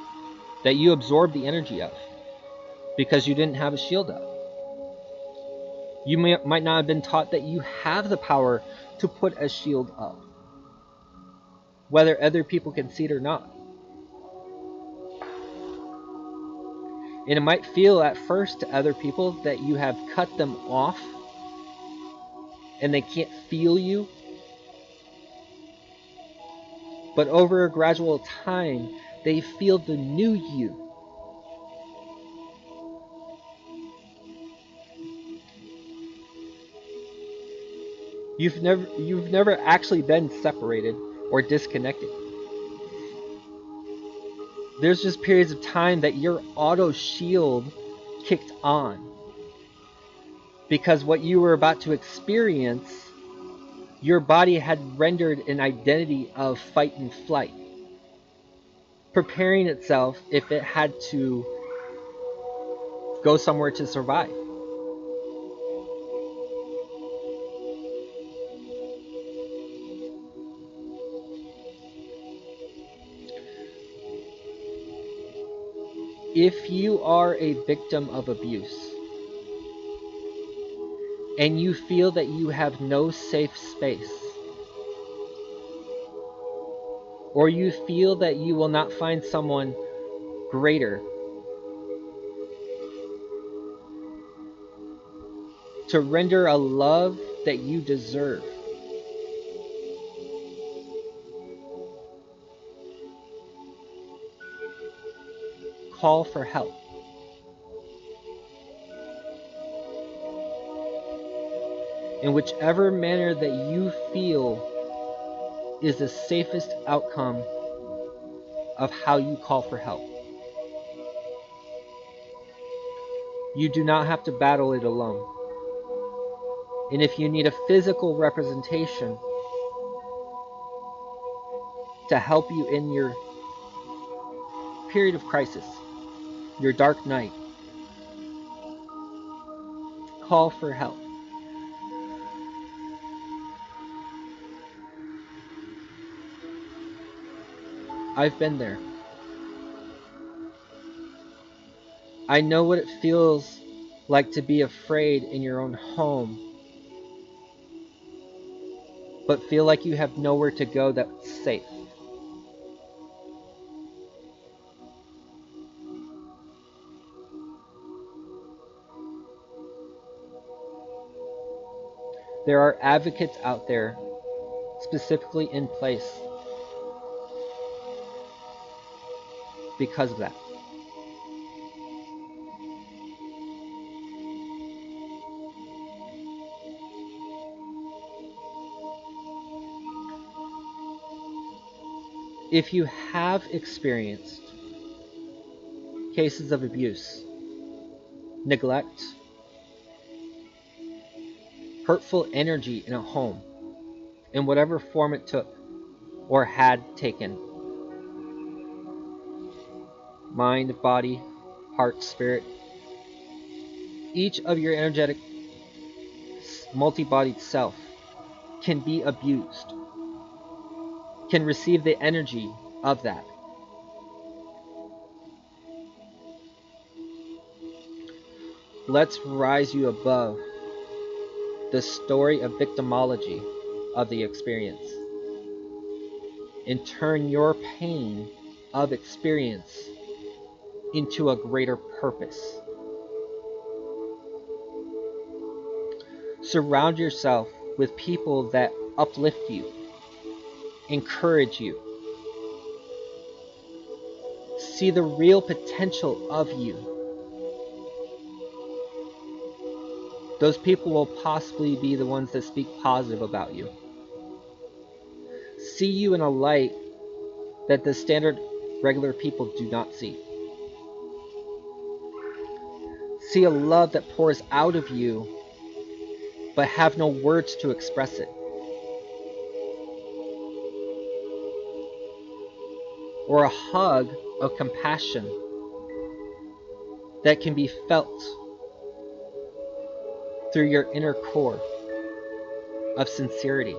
that you absorbed the energy of because you didn't have a shield up? You might not have been taught that you have the power to put a shield up, whether other people can see it or not. And it might feel at first to other people that you have cut them off and they can't feel you. But over a gradual time, they feel the new you. You've never actually been separated or disconnected. There's just periods of time that your auto shield kicked on. Because what you were about to experience, your body had rendered an identity of fight and flight, preparing itself if it had to go somewhere to survive. If you are a victim of abuse and you feel that you have no safe space, or you feel that you will not find someone greater to render a love that you deserve, call for help. In whichever manner that you feel is the safest outcome of how you call for help. You do not have to battle it alone. And if you need a physical representation to help you in your period of crisis, your dark night, call for help. I've been there. I know what it feels like to be afraid in your own home, but feel like you have nowhere to go that's safe. There are advocates out there specifically in place because of that. If you have experienced cases of abuse, neglect, hurtful energy in a home, in whatever form it took or had taken, mind, body, heart, spirit, each of your energetic multi-bodied self can be abused, can receive the energy of that. Let's rise you above the story of victimology of the experience and turn your pain of experience into a greater purpose. Surround yourself with people that uplift you, encourage you, see the real potential of you. Those people will possibly be the ones that speak positive about you. See you in a light that the standard regular people do not see. See a love that pours out of you, but have no words to express it. Or a hug of compassion that can be felt through your inner core of sincerity.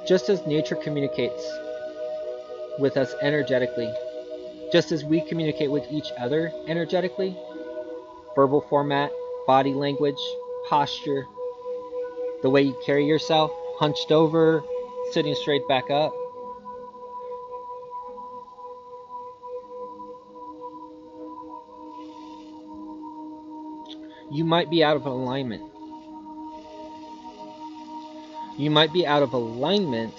Just as nature communicates with us energetically, just as we communicate with each other energetically, verbal format, body language, posture, the way you carry yourself, hunched over, sitting straight back up. You might be out of alignment. You might be out of alignment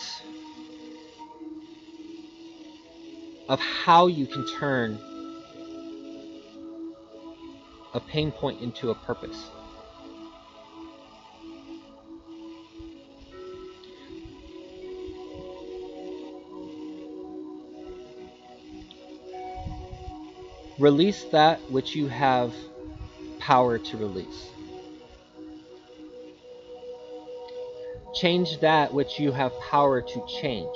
of how you can turn a pain point into a purpose. Release that which you have power to release. Change that which you have power to change.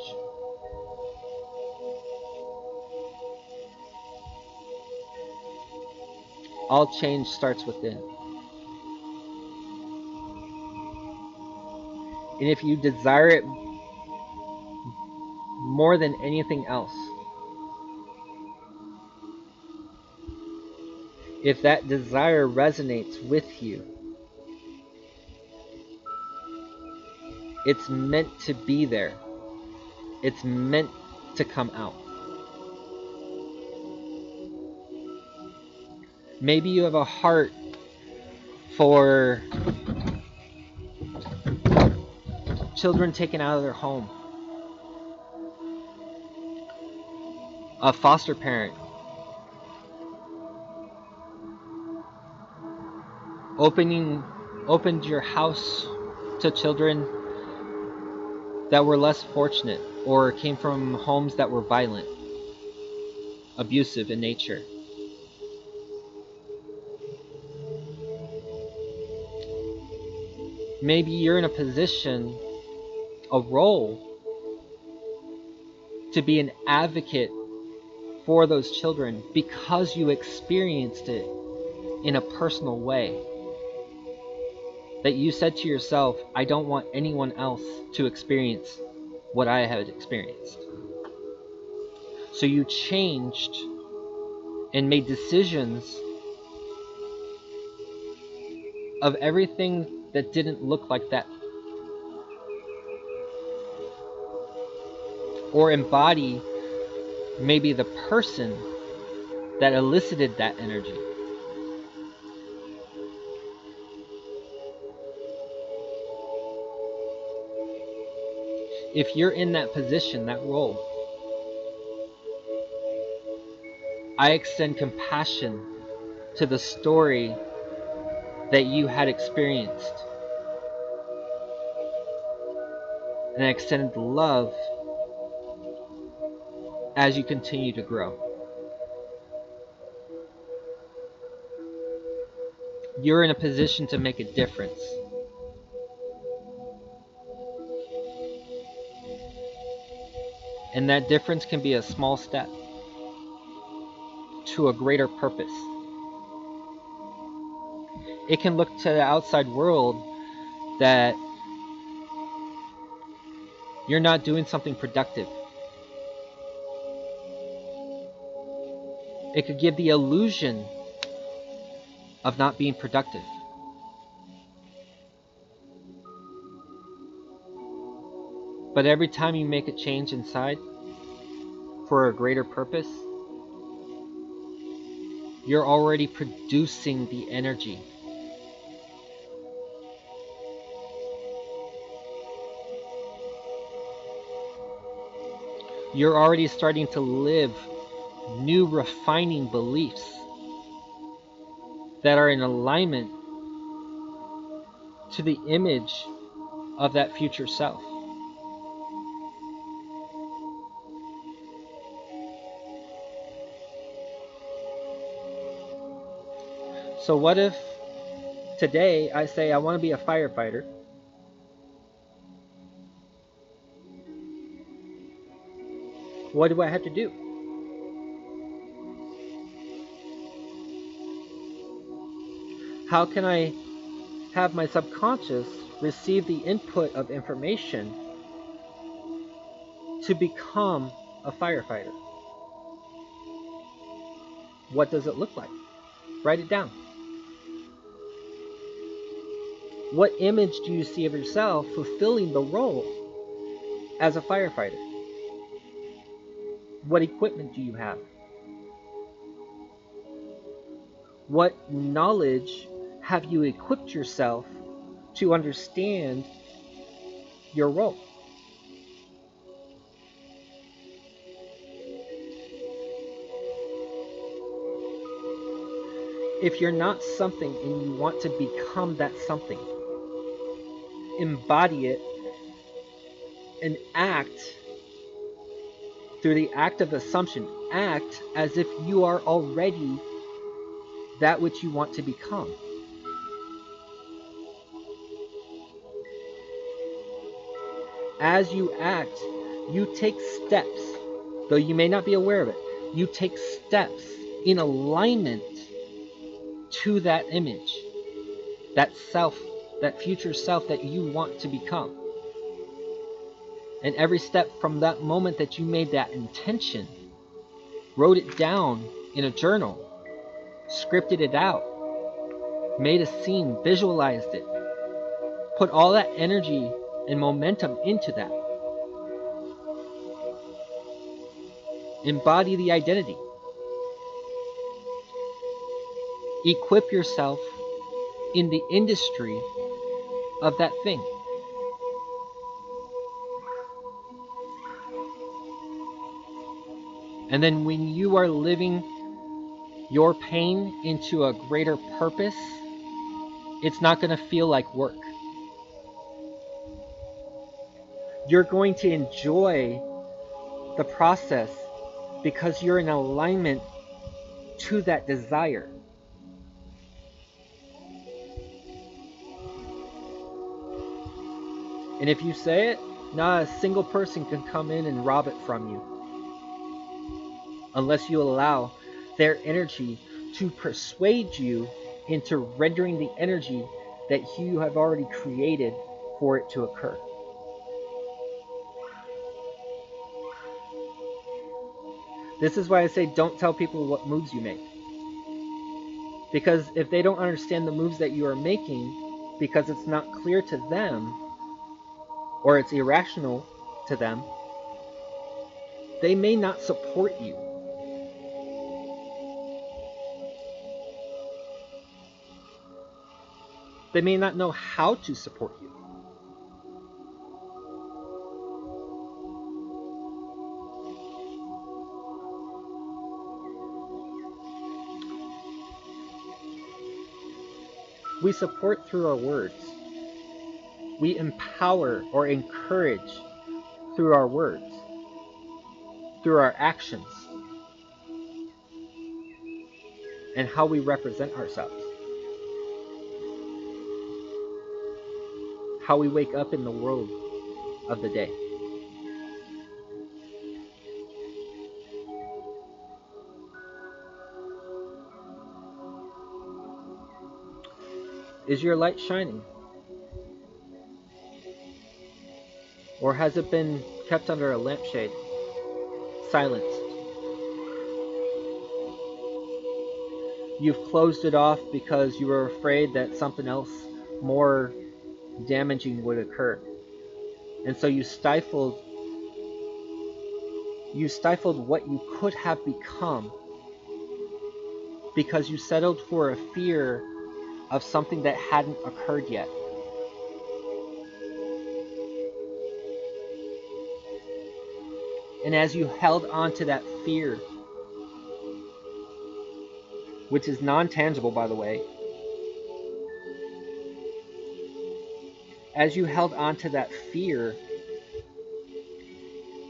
All change starts within. And if you desire it more than anything else, if that desire resonates with you, it's meant to be there. It's meant to come out. Maybe you have a heart for children taken out of their home, a foster parent, opened your house to children that were less fortunate or came from homes that were violent, abusive in nature. Maybe you're in a position, a role, to be an advocate for those children because you experienced it in a personal way. That you said to yourself, I don't want anyone else to experience what I had experienced. So you changed and made decisions of everything that didn't look like that, or embody maybe the person that elicited that energy. If you're in that position, that role, I extend compassion to the story that you had experienced, and I extend love as you continue to grow. You're in a position to make a difference. And that difference can be a small step to a greater purpose. It can look to the outside world that you're not doing something productive. It could give the illusion of not being productive. But every time you make a change inside for a greater purpose, you're already producing the energy. You're already starting to live new refining beliefs that are in alignment to the image of that future self. So what if today I say I want to be a firefighter? What do I have to do? How can I have my subconscious receive the input of information to become a firefighter? What does it look like? Write it down. What image do you see of yourself fulfilling the role as a firefighter? What equipment do you have? What knowledge have you equipped yourself to understand your role? If you're not something and you want to become that something, embody it and act through the act of assumption. Act as if you are already that which you want to become. As you act, you take steps, though you may not be aware of it. You take steps in alignment to that image, that self, that future self that you want to become. And every step from that moment that you made that intention, wrote it down in a journal, scripted it out, made a scene, visualized it, put all that energy and momentum into that. Embody the identity. Equip yourself in the industry of that thing. And then when you are living your pain into a greater purpose, it's not going to feel like work. You're going to enjoy the process because you're in alignment to that desire. And if you say it, not a single person can come in and rob it from you unless you allow their energy to persuade you into rendering the energy that you have already created for it to occur. This is why I say don't tell people what moves you make. Because if they don't understand the moves that you are making, because it's not clear to them, or it's irrational to them, they may not support you. They may not know how to support you. We support through our words. We empower or encourage through our words, through our actions, and how we represent ourselves. How we wake up in the world of the day. Is your light shining? Or has it been kept under a lampshade, silenced? You've closed it off because you were afraid that something else more damaging would occur. And so you stifled what you could have become because you settled for a fear of something that hadn't occurred yet. And as you held on to that fear, which is non-tangible, by the way, as you held on to that fear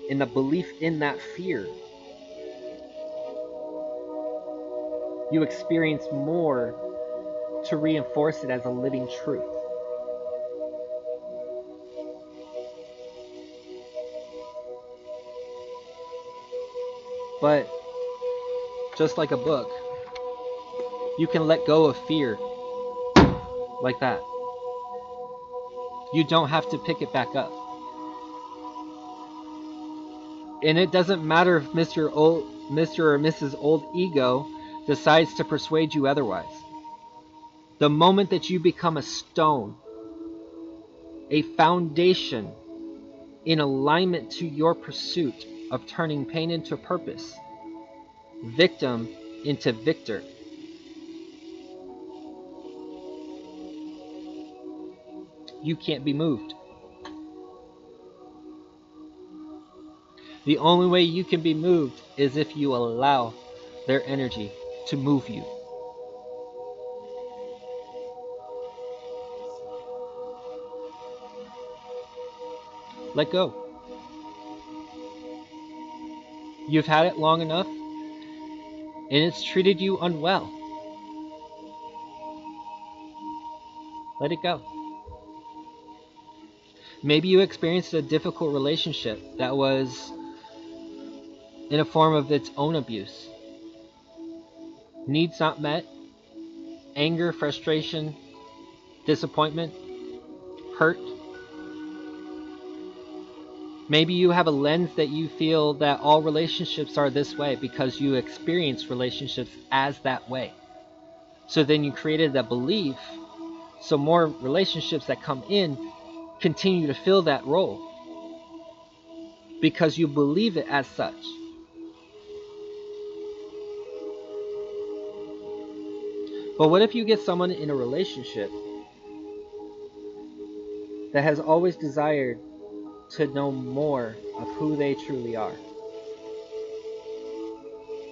and the belief in that fear, you experience more to reinforce it as a living truth. But just like a book, you can let go of fear like that. You don't have to pick it back up. And it doesn't matter if Mr. or Mrs. Old Ego decides to persuade you otherwise. The moment that you become a stone, a foundation in alignment to your pursuit of turning pain into purpose, victim into victor, you can't be moved. The only way you can be moved is if you allow their energy to move you. Let go. You've had it long enough, and it's treated you unwell. Let it go. Maybe you experienced a difficult relationship that was in a form of its own abuse. Needs not met, anger, frustration, disappointment, hurt. Maybe you have a lens that you feel that all relationships are this way because you experience relationships as that way. So then you created that belief, so more relationships that come in continue to fill that role because you believe it as such. But what if you get someone in a relationship that has always desired to know more of who they truly are,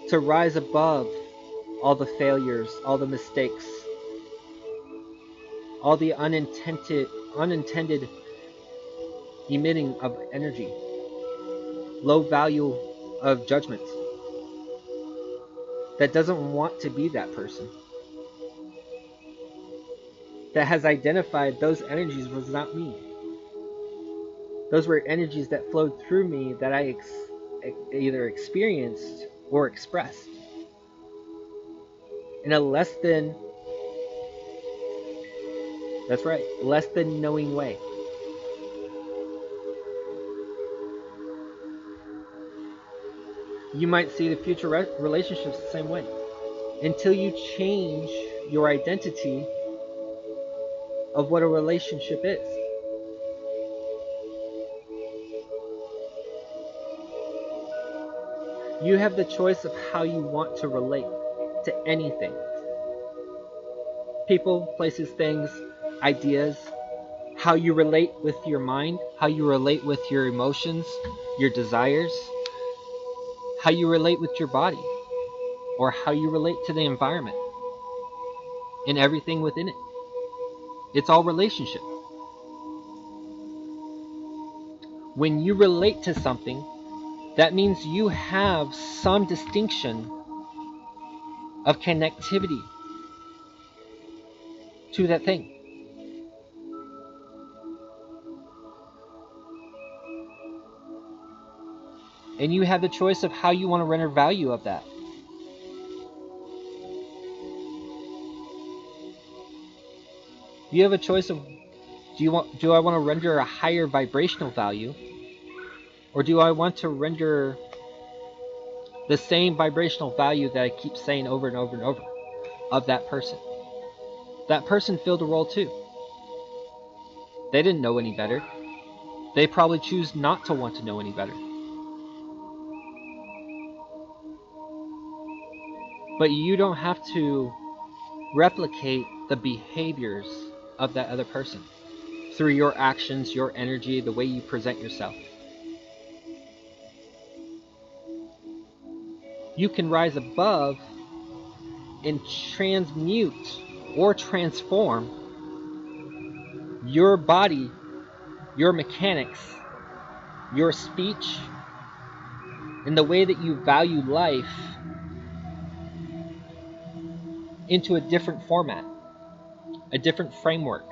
to rise above all the failures, all the mistakes, all the unintended emitting of energy, low value of judgments, that doesn't want to be that person, that has identified those energies was not me. Those were energies that flowed through me that I either experienced or expressed in a less than, that's right, less than knowing way. You might see the future relationships the same way. Until you change your identity of what a relationship is. You have the choice of how you want to relate to anything. People, places, things, ideas, how you relate with your mind, how you relate with your emotions, your desires, how you relate with your body, or how you relate to the environment and everything within it. It's all relationship. When you relate to something, that means you have some distinction of connectivity to that thing. And you have the choice of how you want to render value of that. You have a choice of do I want to render a higher vibrational value, or do I want to render the same vibrational value that I keep saying over and over and over of that person? That person filled a role too. They didn't know any better. They probably choose not to want to know any better. But you don't have to replicate the behaviors of that other person through your actions, your energy, the way you present yourself. You can rise above and transmute or transform your body, your mechanics, your speech, and the way that you value life into a different format, a different framework.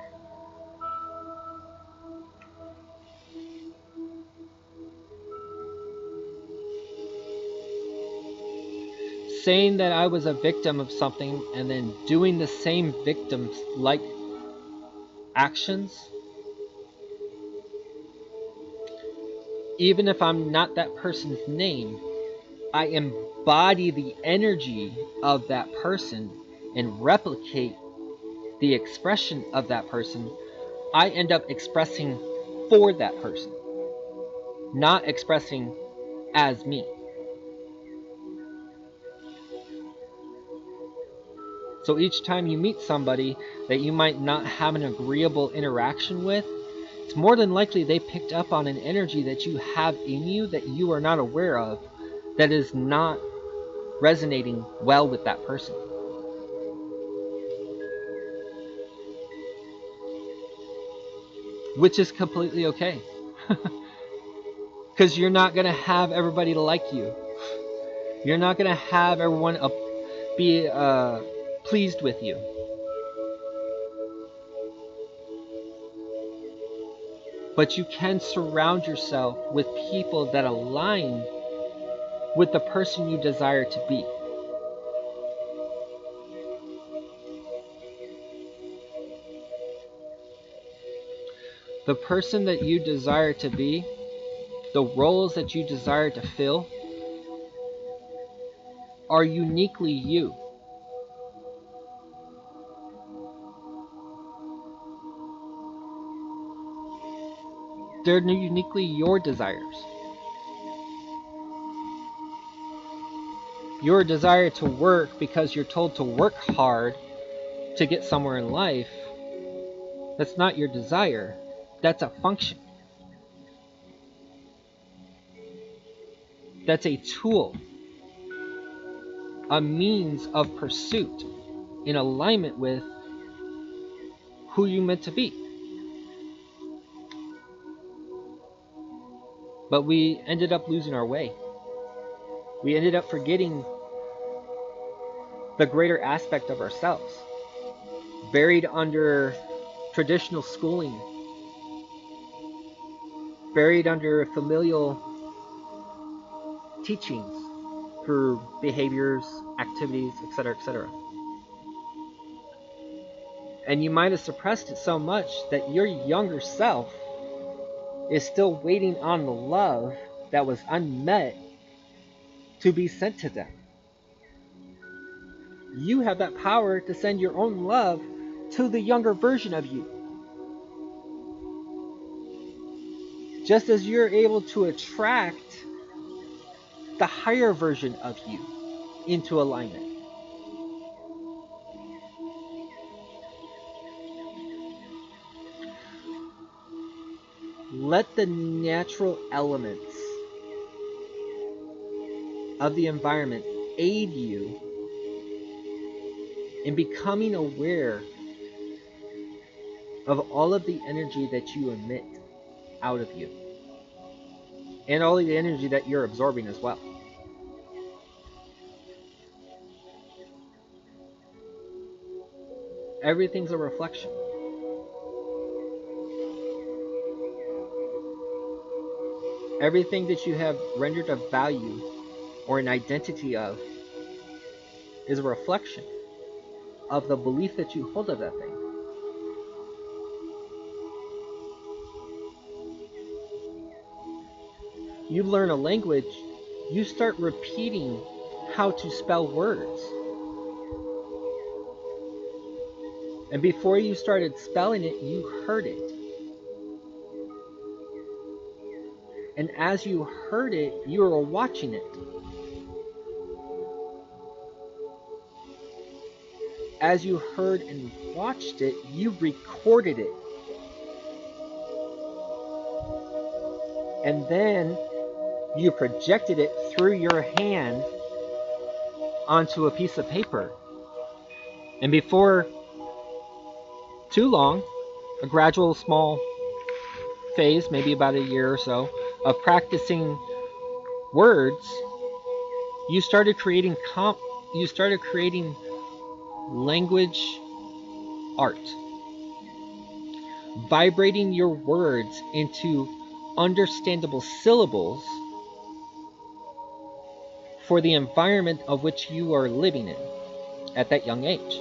Saying that I was a victim of something and then doing the same victim-like actions, even if I'm not that person's name, I embody the energy of that person and replicate the expression of that person. I end up expressing for that person, not expressing as me. So each time you meet somebody that you might not have an agreeable interaction with, it's more than likely they picked up on an energy that you have in you that you are not aware of, that is not resonating well with that person. Which is completely okay. Because you're not going to have everybody like you. You're not going to have everyone be pleased with you. But you can surround yourself with people that align with the person you desire to be. The person that you desire to be the roles that you desire to fill are uniquely you. They're uniquely your desires. Your desire to work because you're told to work hard to get somewhere in life, that's not your desire. That's a function. That's a tool, a means of pursuit in alignment with who you meant to be. But we ended up losing our way. We ended up forgetting the greater aspect of ourselves, buried under traditional schooling, buried under familial teachings through behaviors, activities, etc., etc. And you might have suppressed it so much that your younger self is still waiting on the love that was unmet to be sent to them. You have that power to send your own love to the younger version of you. Just as you're able to attract the higher version of you into alignment. Let the natural elements of the environment aid you in becoming aware of all of the energy that you emit out of you, and all of the energy that you're absorbing as well. Everything's a reflection. Everything that you have rendered of value or an identity of is a reflection of the belief that you hold of that thing. You learn a language, you start repeating how to spell words. And before you started spelling it, you heard it. And as you heard it, you were watching it. As you heard and watched it, you recorded it. And then you projected it through your hand onto a piece of paper. And before too long, a gradual small phase, maybe about a year or so, of practicing words, you started creating language art, vibrating your words into understandable syllables for the environment of which you are living in at that young age.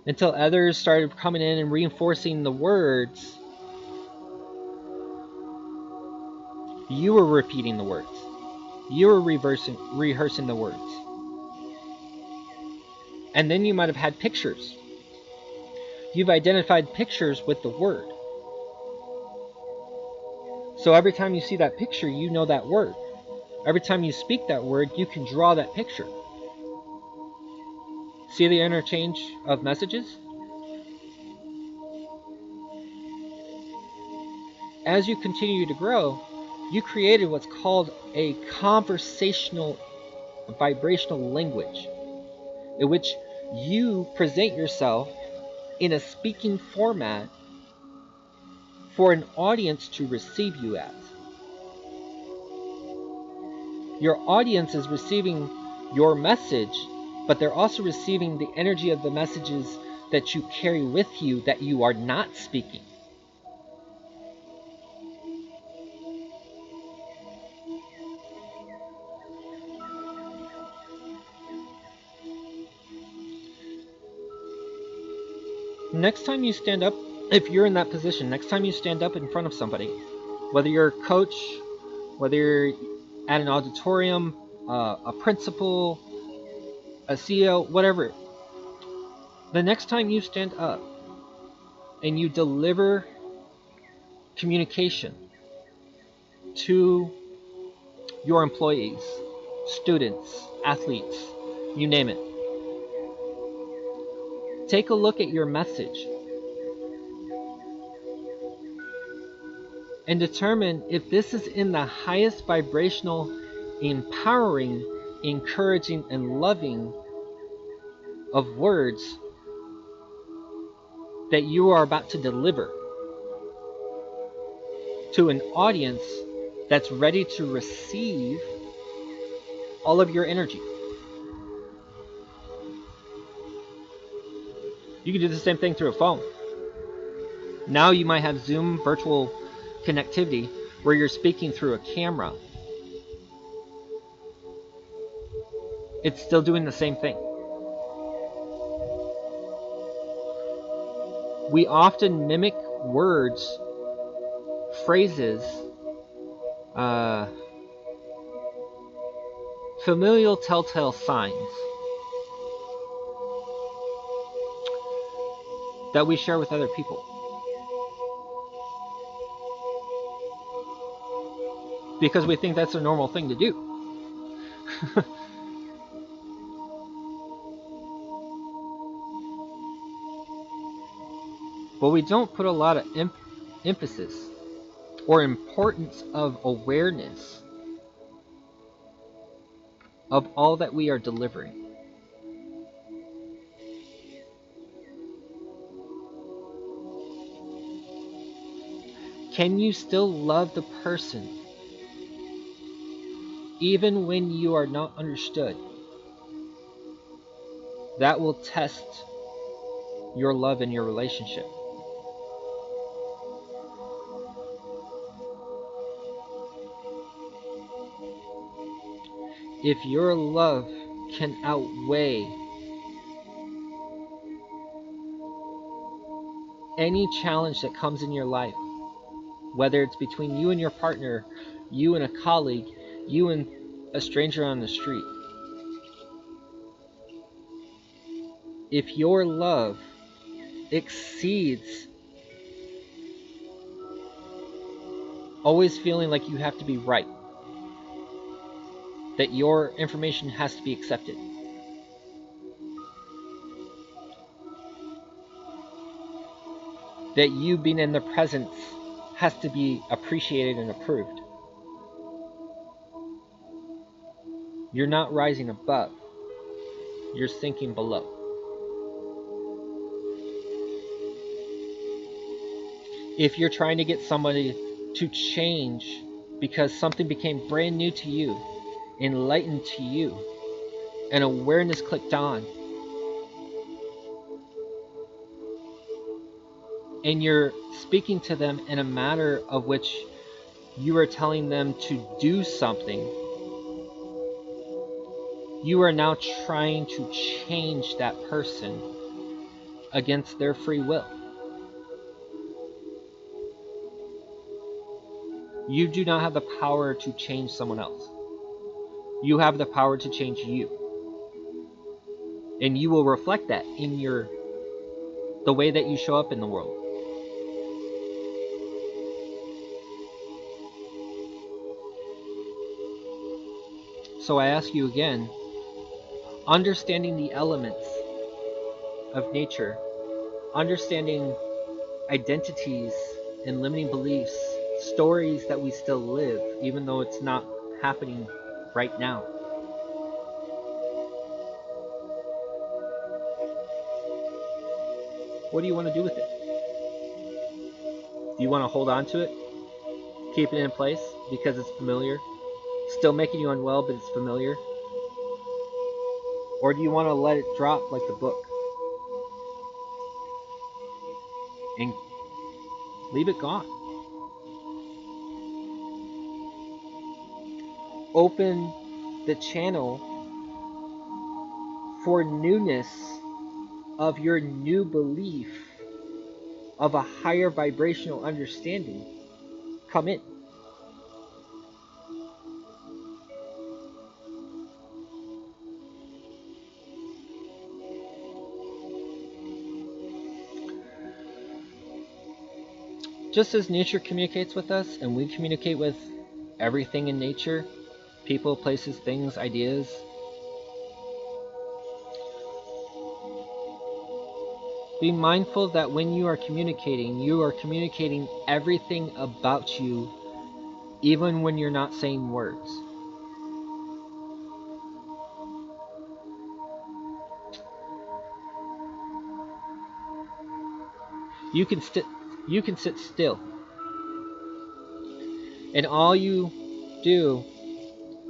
Until others started coming in and reinforcing the words, you were repeating the words. You were rehearsing the words. And then you might have had pictures. You've identified pictures with the word. So every time you see that picture, you know that word. Every time you speak that word, you can draw that picture. See the interchange of messages? As you continue to grow, you created what's called a conversational vibrational language, in which you present yourself in a speaking format for an audience to receive you as. Your audience is receiving your message, but they're also receiving the energy of the messages that you carry with you that you are not speaking. Next time you stand up if you're in that position, next time you stand up in front of somebody, whether you're a coach, whether you're at an auditorium, a principal, a CEO, whatever, the next time you stand up and you deliver communication to your employees, students, athletes, you name it, take a look at your message and determine if this is in the highest vibrational, empowering, encouraging, and loving of words that you are about to deliver to an audience that's ready to receive all of your energy. You can do the same thing through a phone. Now you might have Zoom virtual connectivity where you're speaking through a camera. It's still doing the same thing. We often mimic words, phrases, familial telltale signs that we share with other people because we think that's a normal thing to do. But we don't put a lot of emphasis or importance of awareness of all that we are delivering. Can you still love the person even when you are not understood? That will test your love in your relationship. If your love can outweigh any challenge that comes in your life, whether it's between you and your partner, you and a colleague, you and a stranger on the street, if your love exceeds always feeling like you have to be right, that your information has to be accepted, that you being in the presence has to be appreciated and approved, you're not rising above, you're sinking below. If you're trying to get somebody to change because something became brand new to you, enlightened to you, and awareness clicked on, and you're speaking to them in a manner of which you are telling them to do something, you are now trying to change that person against their free will. You do not have the power to change someone else. You have the power to change you. And you will reflect that in the way that you show up in the world. So I ask you again, understanding the elements of nature, understanding identities and limiting beliefs, stories that we still live, even though it's not happening right now. What do you want to do with it? Do you want to hold on to it? Keep it in place because it's familiar? Still making you unwell, but it's familiar? Or do you want to let it drop like the book and leave it gone? Open the channel for newness of your new belief of a higher vibrational understanding come in. Just as nature communicates with us and we communicate with everything in nature, people, places, things, ideas, be mindful that when you are communicating everything about you, even when you're not saying words. You can sit still, and all you do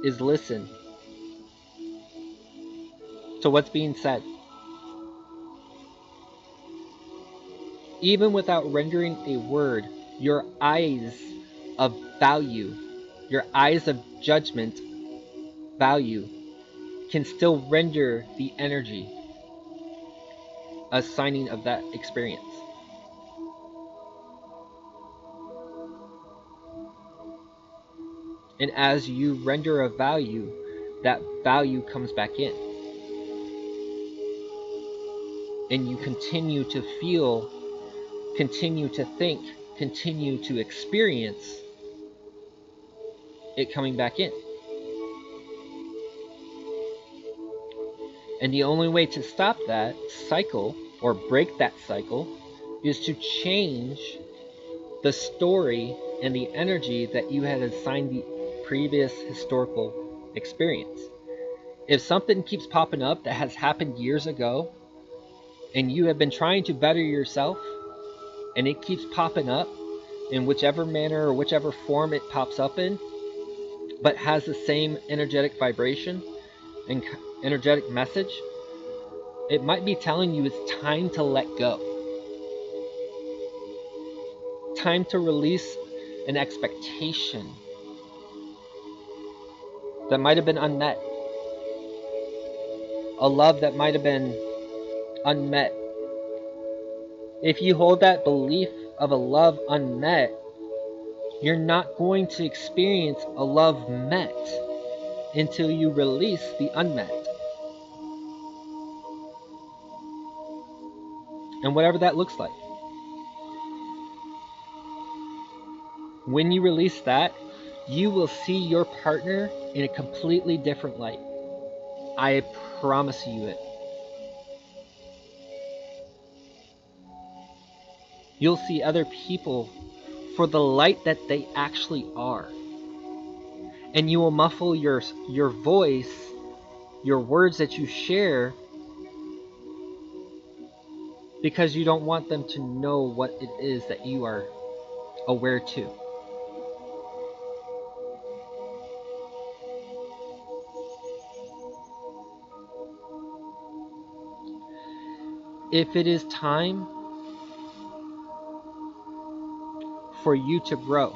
is listen to what's being said. Even without rendering a word, your eyes of value, your eyes of judgment value, can still render the energy a signing of that experience. And as you render a value, that value comes back in. And you continue to feel, continue to think, continue to experience it coming back in. And the only way to stop that cycle or break that cycle is to change the story and the energy that you had assigned the previous historical experience. If something keeps popping up that has happened years ago and you have been trying to better yourself and it keeps popping up in whichever manner or whichever form it pops up in, but has the same energetic vibration and energetic message, it might be telling you it's time to let go. Time to release an expectation that might have been unmet. A love that might have been unmet. If you hold that belief of a love unmet, you're not going to experience a love met until you release the unmet. And whatever that looks like. When you release that, you will see your partner in a completely different light. I promise you it. You'll see other people for the light that they actually are. And you will muffle your voice, your words that you share, because you don't want them to know what it is that you are aware to. If it is time for you to grow,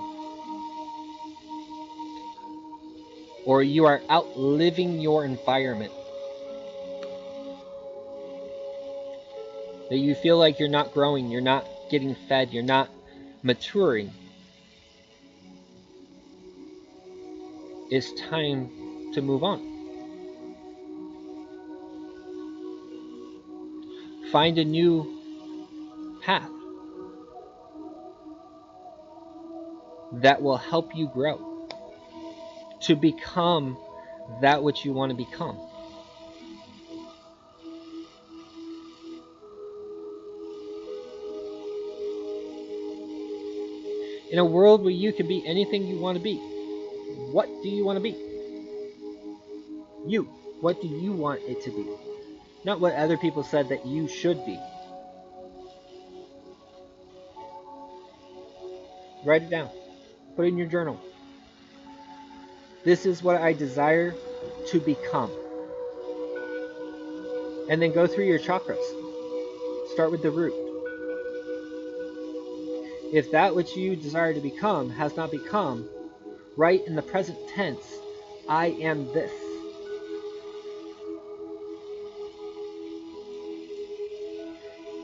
or you are outliving your environment, that you feel like you're not growing, you're not getting fed, you're not maturing, it's time to move on. Find a new path that will help you grow to become that which you want to become. In a world where you can be anything you want to be, what do you want to be? You. What do you want it to be? Not what other people said that you should be. Write it down. Put it in your journal. This is what I desire to become. And then go through your chakras. Start with the root. If that which you desire to become has not become, write in the present tense, I am this.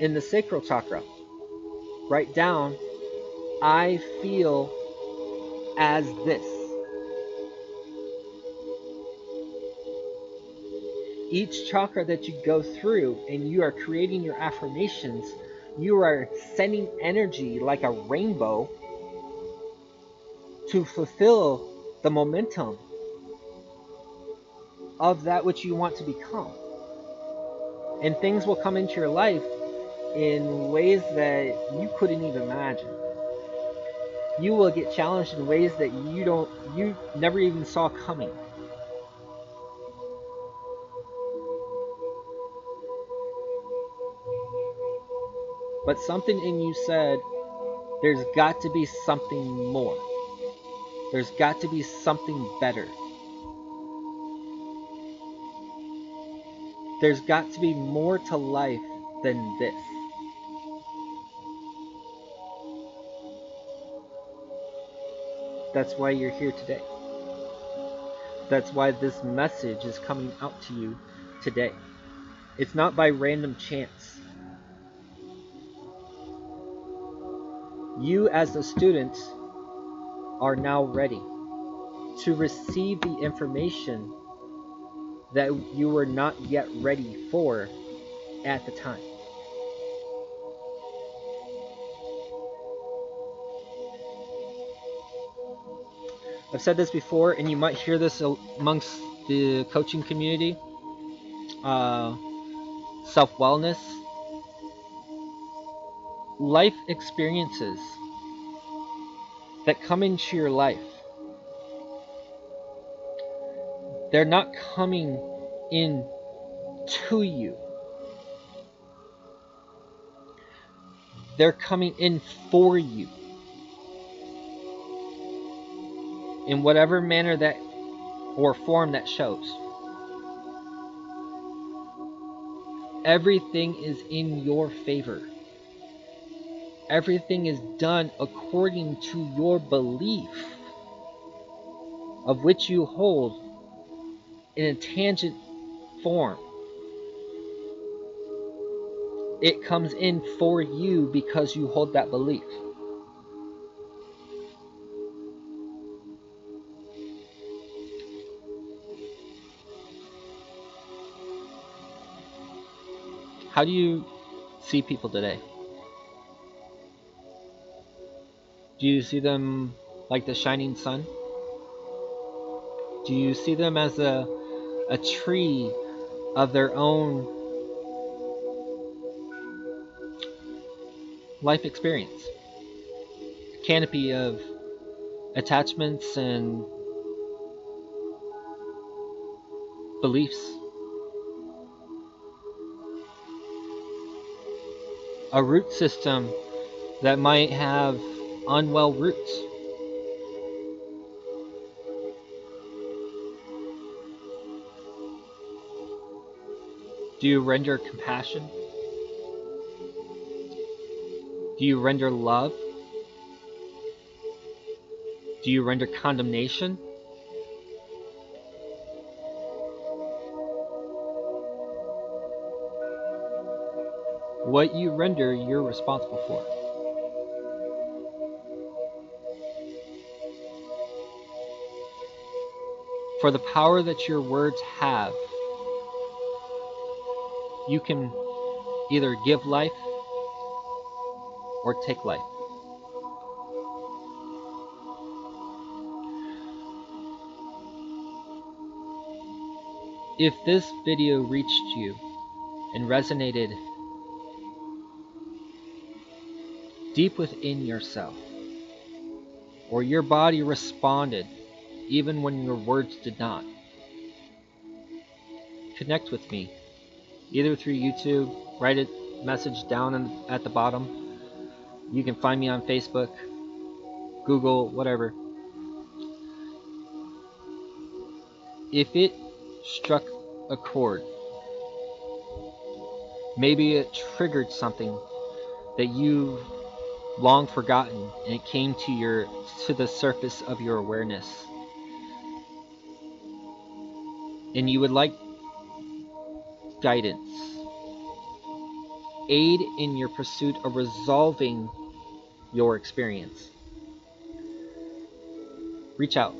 In the sacral chakra, Write down, I feel as this. Each chakra that you go through and you are creating your affirmations, you are sending energy like a rainbow to fulfill the momentum of that which you want to become. And things will come into your life in ways that you couldn't even imagine. You will get challenged in ways that you never even saw coming. But something in you said, there's got to be something more. There's got to be something better. There's got to be more to life than this. That's why you're here today. That's why this message is coming out to you today. It's not by random chance. You as a student are now ready to receive the information that you were not yet ready for at the time. I've said this before, and you might hear this amongst the coaching community. Self-wellness. Life experiences that come into your life, they're not coming in to you. They're coming in for you. In whatever manner that or form that shows. Everything is in your favor. Everything is done according to your belief, of which you hold in a tangent form. It comes in for you because you hold that belief. How do you see people today? Do you see them like the shining sun? Do you see them as a tree of their own life experience? A canopy of attachments and beliefs. A root system that might have unwell roots. Do you render compassion? Do you render love? Do you render condemnation? What you render, you're responsible for. For the power that your words have, you can either give life or take life. If this video reached you and resonated deep within yourself, or your body responded even when your words did not, connect with me either through YouTube, write a message down at the bottom. You can find me on Facebook, Google, whatever. If it struck a chord, maybe it triggered something that you've long forgotten and it came to the surface of your awareness, and you would like guidance, aid in your pursuit of resolving your experience. Reach out.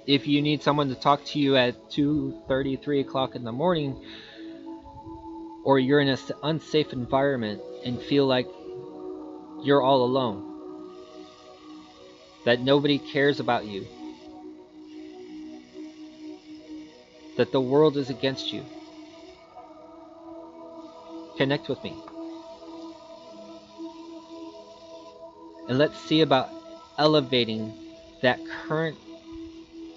If you need someone to talk to you at 2:30, 3 o'clock in the morning, or you're in an unsafe environment and feel like you're all alone, that nobody cares about you, that the world is against you, connect with me. And let's see about elevating that current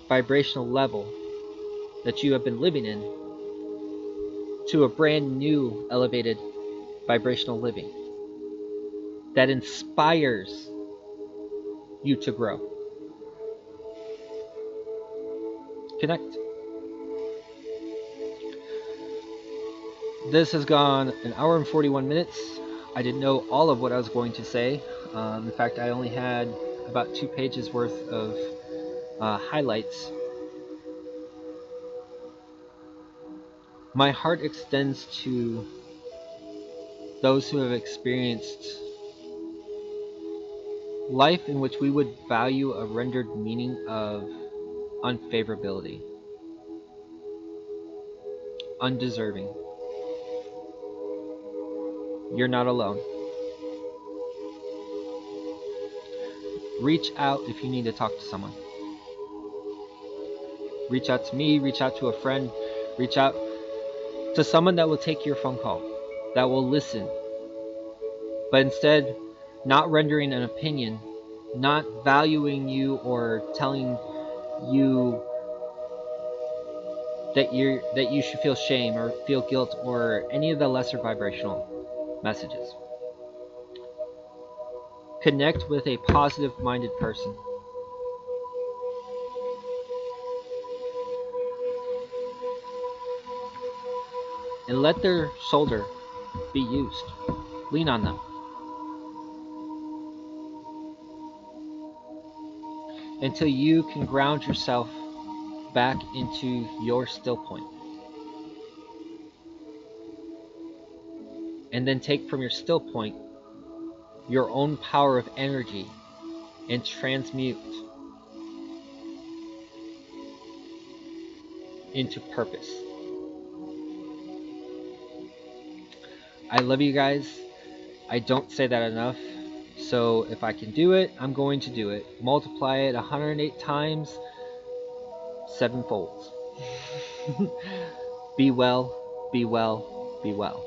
vibrational level that you have been living in to a brand new elevated vibrational living that inspires you to grow. Connect. This has gone an hour and 41 minutes. I didn't know all of what I was going to say. In fact, I only had about 2 pages worth of highlights. My heart extends to those who have experienced life in which we would value a rendered meaning of unfavorability, undeserving. You're not alone. Reach out if you need to talk to someone. Reach out to me, reach out to a friend, reach out to someone that will take your phone call, that will listen, but instead not rendering an opinion, not valuing you or telling you that you should feel shame or feel guilt or any of the lesser vibrational messages. Connect with a positive-minded person. And let their shoulder be used. Lean on them. Until you can ground yourself back into your still point. And then take from your still point your own power of energy and transmute into purpose. I love you guys. I don't say that enough. So if I can do it, I'm going to do it. Multiply it 108 times, 7 folds. Be well, be well, be well.